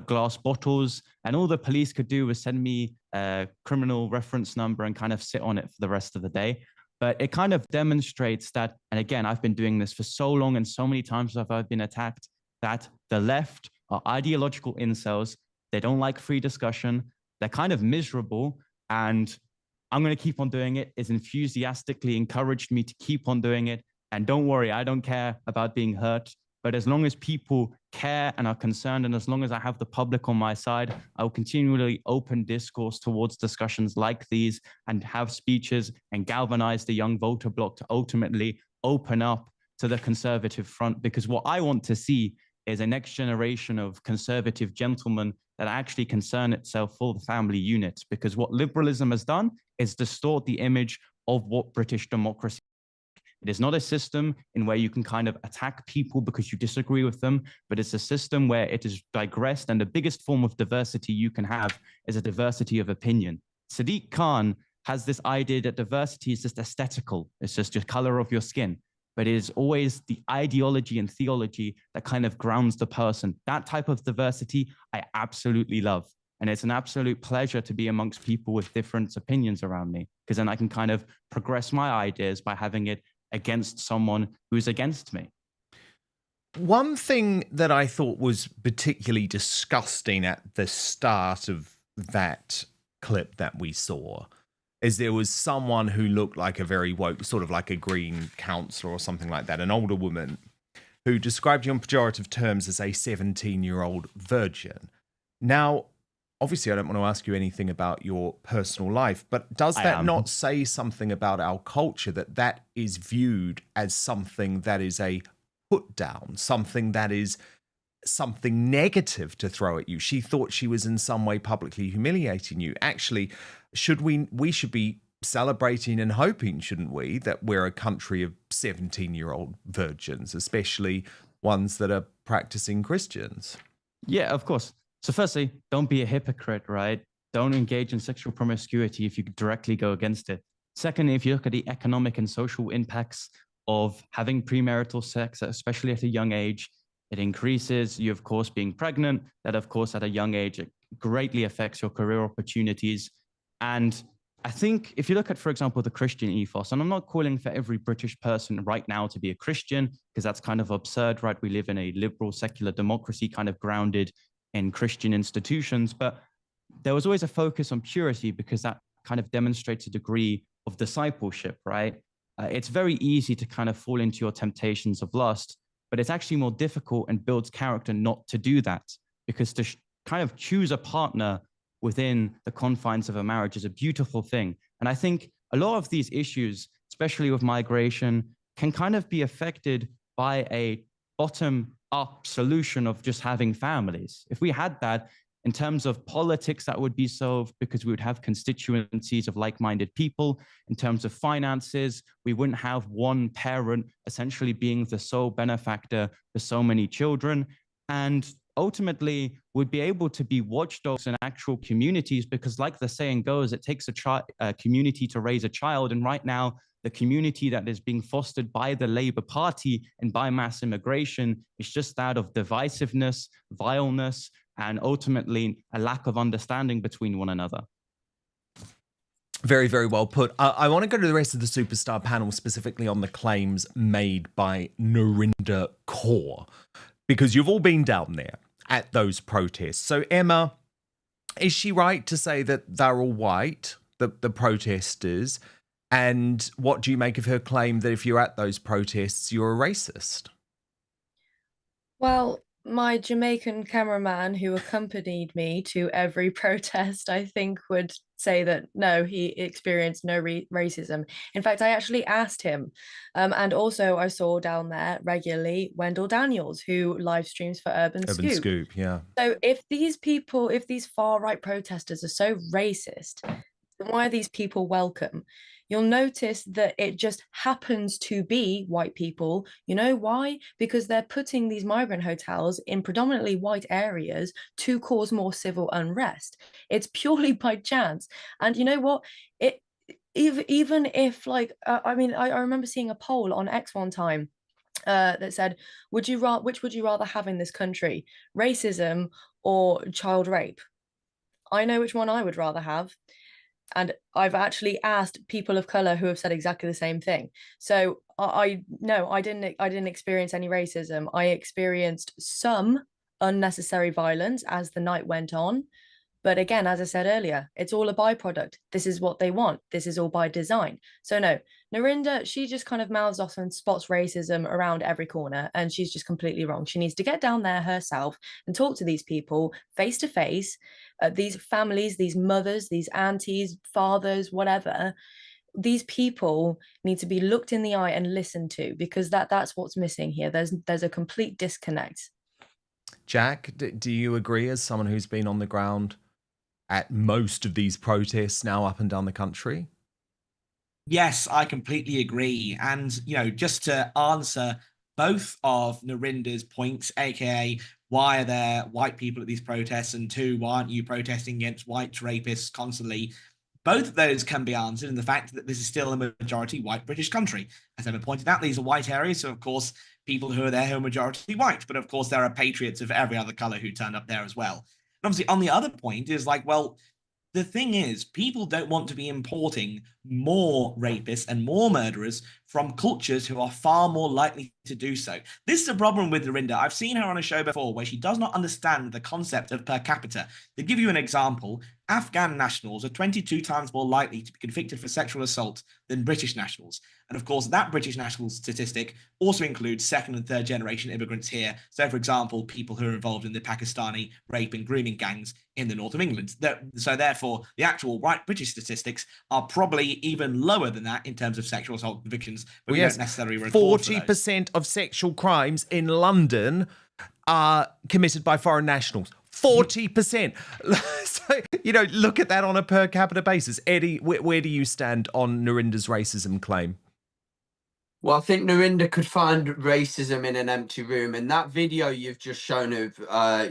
glass bottles, and all the police could do was send me a criminal reference number and kind of sit on it for the rest of the day. But it kind of demonstrates that, and again, I've been doing this for so long and so many times I've been attacked, that the left are ideological incels. They don't like free discussion. They're kind of miserable, and I'm going to keep on doing it. It's enthusiastically encouraged me to keep on doing it. And don't worry, I don't care about being hurt. But as long as people care and are concerned, and as long as I have the public on my side, I will continually open discourse towards discussions like these and have speeches and galvanize the young voter bloc to ultimately open up to the conservative front. Because what I want to see is a next generation of conservative gentlemen that actually concern itself for the family unit. Because what liberalism has done is distort the image of what British democracy is. It is not a system in where you can kind of attack people because you disagree with them, but it's a system where it is digressed, and the biggest form of diversity you can have is a diversity of opinion. Sadiq Khan has this idea that diversity is just aesthetical. It's just the color of your skin. But it is always the ideology and theology that kind of grounds the person. That type of diversity I absolutely love. And it's an absolute pleasure to be amongst people with different opinions around me, because then I can kind of progress my ideas by having it against someone who's against me. One thing that I thought was particularly disgusting at the start of that clip that we saw is there was someone who looked like a very woke, sort of like a Green councillor or something like that, an older woman, who described you in pejorative terms as a 17-year-old virgin. Now, obviously, I don't want to ask you anything about your personal life, but does that not say something about our culture, that that is viewed as something that is a put down, something that is something negative to throw at you? She thought she was in some way publicly humiliating you. Actually, we should be celebrating and hoping, shouldn't we, that we're a country of 17-year-old virgins, especially ones that are practicing Christians. Yeah, of course. So firstly, don't be a hypocrite, right? Don't engage in sexual promiscuity if you directly go against it. Secondly, if you look at the economic and social impacts of having premarital sex, especially at a young age, it increases you, of course, being pregnant. That, of course, at a young age, it greatly affects your career opportunities. And I think if you look at, for example, the Christian ethos, and I'm not calling for every British person right now to be a Christian, because that's kind of absurd, right? We live in a liberal, secular democracy kind of grounded in Christian institutions, but there was always a focus on purity because that kind of demonstrates a degree of discipleship, right? it's very easy to kind of fall into your temptations of lust, but it's actually more difficult and builds character not to do that, because to kind of choose a partner within the confines of a marriage is a beautiful thing. And I think a lot of these issues, especially with migration, can kind of be affected by a bottom-up solution of just having families. If we had that, in terms of politics, that would be solved because we would have constituencies of like-minded people. In terms of finances, we wouldn't have one parent essentially being the sole benefactor for so many children. And ultimately, we'd be able to be watchdogs in actual communities because, like the saying goes, it takes a community to raise a child. And right now, the community that is being fostered by the Labour Party and by mass immigration is just that of divisiveness, vileness, and ultimately a lack of understanding between one another. Very, very well put. I want to go to the rest of the superstar panel, specifically on the claims made by Narinder Kaur, because you've all been down there at those protests. So, Emma, is she right to say that they're all white, the protesters? And what do you make of her claim that if you're at those protests, you're a racist? Well, my Jamaican cameraman who accompanied me to every protest, I think, would say that no, he experienced no racism. In fact, I actually asked him. And also I saw down there regularly Wendell Daniels, who live streams for Urban Scoop. Yeah. So if these people, if these far-right protesters are so racist, then why are these people welcome? You'll notice that it just happens to be white people. You know why? Because they're putting these migrant hotels in predominantly white areas to cause more civil unrest. It's purely by chance. And you know what? Even if, like, I mean, I remember seeing a poll on X one time that said, which would you rather have in this country, racism or child rape? I know which one I would rather have. And I've actually asked people of color who have said exactly the same thing. So I didn't experience any racism. I experienced some unnecessary violence as the night went on. But again, as I said earlier, it's all a byproduct. This is what they want. This is all by design. So no, Narinder, she just kind of mouths off and spots racism around every corner, and she's just completely wrong. She needs to get down there herself and talk to these people face to face, these families, these mothers, these aunties, fathers, whatever. These people need to be looked in the eye and listened to, because that's what's missing here. There's a complete disconnect. Jack, do you agree, as someone who's been on the ground at most of these protests now up and down the country? Yes, I completely agree. And, you know, just to answer both of Narinder's points, aka why are there white people at these protests, and two, why aren't you protesting against white rapists constantly? Both of those can be answered in the fact that this is still a majority white British country. As Emma pointed out, these are white areas, so of course people who are there who are majority white, but of course there are patriots of every other colour who turned up there as well. And obviously on the other point is like, well, the thing is, people don't want to be importing more rapists and more murderers from cultures who are far more likely to do so. This is a problem with Narinder. I've seen her on a show before where she does not understand the concept of per capita. To give you an example, Afghan nationals are 22 times more likely to be convicted for sexual assault than British nationals. And of course, that British national statistic also includes second and third generation immigrants here. So, for example, people who are involved in the Pakistani rape and grooming gangs in the north of England. So therefore, the actual white British statistics are probably even lower than that in terms of sexual assault convictions, but we don't necessarily record 40% of sexual crimes in London are committed by foreign nationals. 40%. So, you know, look at that on a per capita basis. Eddie, where do you stand on Narinder's racism claim? Well, I think Narinder could find racism in an empty room. And that video you've just shown of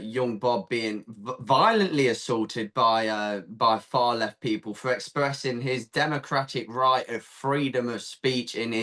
young Bob being violently assaulted by far left people for expressing his democratic right of freedom of speech in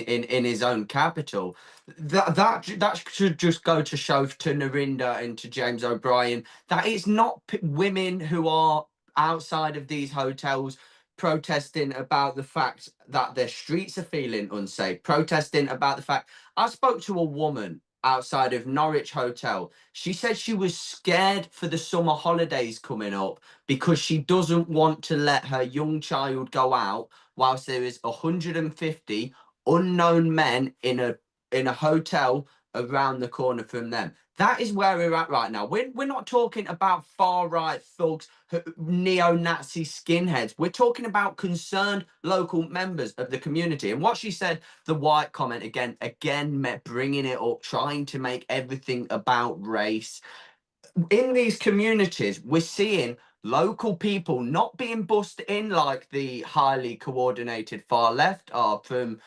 his own capital, that should just go to show to Narinder and to James O'Brien that it's not women who are outside of these hotels protesting about the fact that their streets are feeling unsafe, protesting about the fact. I spoke to a woman outside of Norwich Hotel. She said she was scared for the summer holidays coming up because she doesn't want to let her young child go out whilst there is 150 unknown men in a hotel around the corner from them. That is where we're at right now. We're not talking about far-right thugs, neo-Nazi skinheads. We're talking about concerned local members of the community. And what she said, the white comment, again, bringing it up, trying to make everything about race. In these communities, we're seeing local people not being bussed in like the highly coordinated far left are from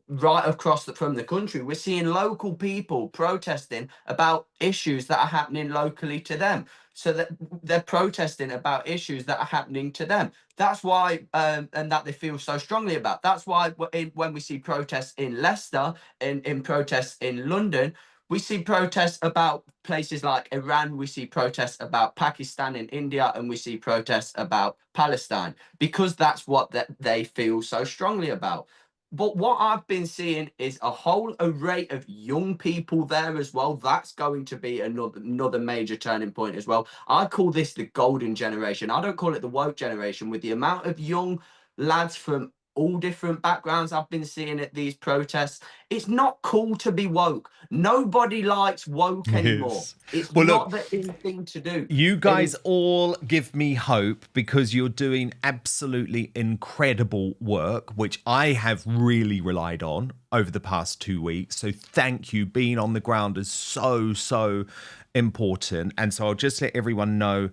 right across from the country. We're seeing local people protesting about issues that are happening locally to them. So that they're protesting about issues that are happening to them. That's why, and that they feel so strongly about. That's why when we see protests in Leicester, in protests in London, we see protests about places like Iran, we see protests about Pakistan and India, and we see protests about Palestine, because that's what they feel so strongly about. But what I've been seeing is a whole array of young people there as well. That's going to be another major turning point as well. I call this the golden generation. I don't call it the woke generation. With the amount of young lads from all different backgrounds I've been seeing at these protests, it's not cool to be woke. Nobody likes woke anymore. Yes. It's Well, not look, the in thing to do. You guys all give me hope because you're doing absolutely incredible work, which I have really relied on over the past 2 weeks. So thank you. Being on the ground is so important. And so I'll just let everyone know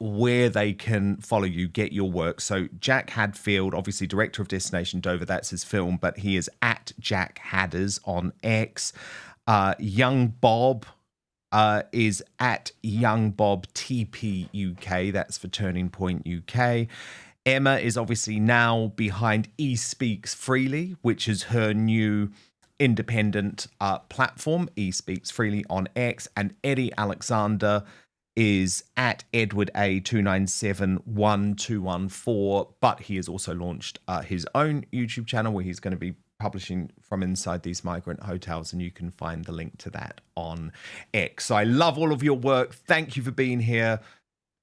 where they can follow you, get your work. So Jack Hadfield, obviously director of Destination Dover, that's his film, but he is at Jack Hadders on X. Young Bob is at Young Bob TP UK, that's for Turning Point UK. Emma is obviously now behind Speaks Freely, which is her new independent platform, Speaks Freely on X. And Eddie Alexander is at Edward A 2971214, but he has also launched his own YouTube channel where he's going to be publishing from inside these migrant hotels, and you can find the link to that on X. So I love all of your work. Thank you for being here.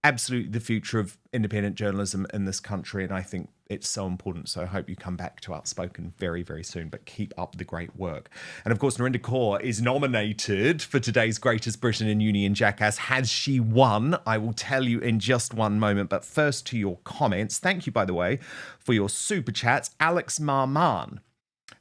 Absolutely the future of independent journalism in this country, and I think it's so important. So I hope you come back to Outspoken very, very soon, but keep up the great work. And of course, Narinder Kaur is nominated for today's Greatest Britain in Uni and Jackass. Has she won? I will tell you in just one moment, but first to your comments. Thank you, by the way, for your super chats. Alex Marman,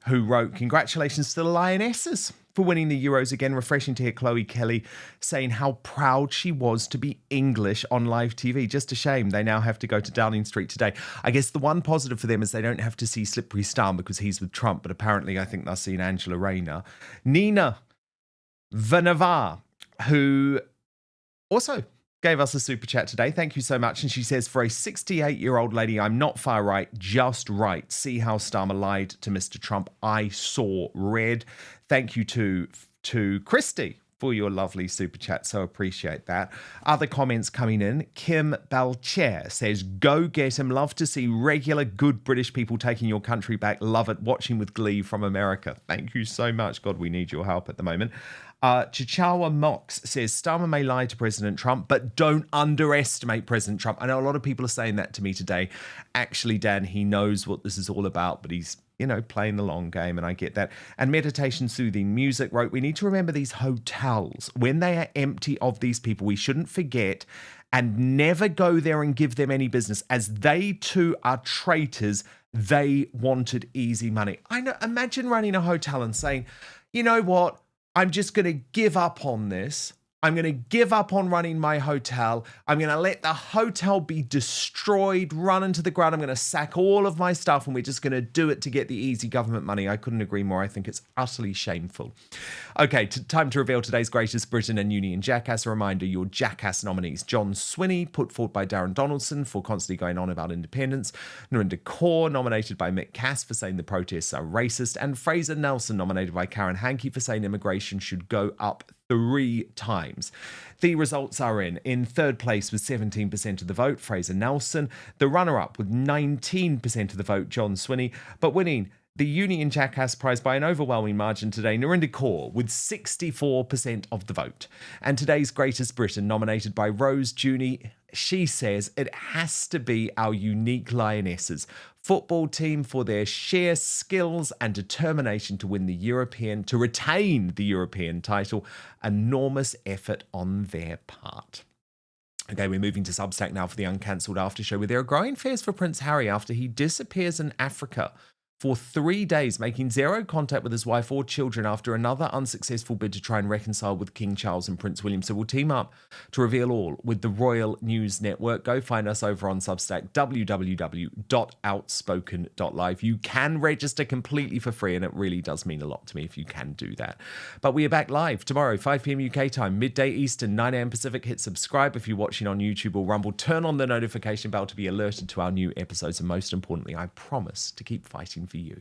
who wrote, congratulations to the Lionesses for winning the Euros again. Refreshing to hear Chloe Kelly saying how proud she was to be English on live TV. Just a shame they now have to go to Downing Street today. I guess the one positive for them is they don't have to see Slippery Star because he's with Trump, but apparently I think they'll see Angela Rayner. Nina Vanavar, who also gave us a super chat today. Thank you so much. And she says, for a 68-year-old lady, I'm not far right, just right. See how Starmer lied to Mr. Trump. I saw red. Thank you to Christy for your lovely super chat. So appreciate that. Other comments coming in. Kim Balcher says, go get him. Love to see regular good British people taking your country back. Love it. Watching with glee from America. Thank you so much. God, we need your help at the moment. Chichawa Mox says, Starmer may lie to President Trump, but don't underestimate President Trump. I know a lot of people are saying that to me today. Actually, Dan, he knows what this is all about, but he's, playing the long game, and I get that. And Meditation Soothing Music wrote, we need to remember these hotels, when they are empty of these people, we shouldn't forget and never go there and give them any business, as they too are traitors. They wanted easy money. I know, imagine running a hotel and saying, you know what? I'm just going to give up on this. I'm going to give up on running my hotel. I'm going to let the hotel be destroyed, run into the ground. I'm going to sack all of my stuff, and we're just going to do it to get the easy government money. I couldn't agree more. I think it's utterly shameful. Okay, time to reveal today's Greatest Britain and Uni and Jackass. A reminder, your Jackass nominees: John Swinney, put forward by Darren Donaldson for constantly going on about independence; Narinder Kaur, nominated by Mick Cass for saying the protests are racist; and Fraser Nelson, nominated by Karen Hankey for saying immigration should go up 3 times. The results are in. In third place with 17% of the vote, Fraser Nelson. The runner-up with 19% of the vote, John Swinney. But winning the Union Jackass prize by an overwhelming margin today, Narinder Kaur, with 64% of the vote. And today's Greatest Britain, nominated by Rose Junie, she says it has to be our unique Lionesses football team for their sheer skills and determination to retain the European title. Enormous effort on their part. Okay, we're moving to Substack now for the uncancelled after show, where there are growing fears for Prince Harry after he disappears in Africa for 3 days, making zero contact with his wife or children after another unsuccessful bid to try and reconcile with King Charles and Prince William. So we'll team up to reveal all with the Royal News Network. Go find us over on Substack, www.outspoken.live. You can register completely for free, and it really does mean a lot to me if you can do that. But we are back live tomorrow, 5 p.m. UK time, midday Eastern, 9 a.m. Pacific. Hit subscribe if you're watching on YouTube or Rumble. Turn on the notification bell to be alerted to our new episodes. And most importantly, I promise to keep fighting for you.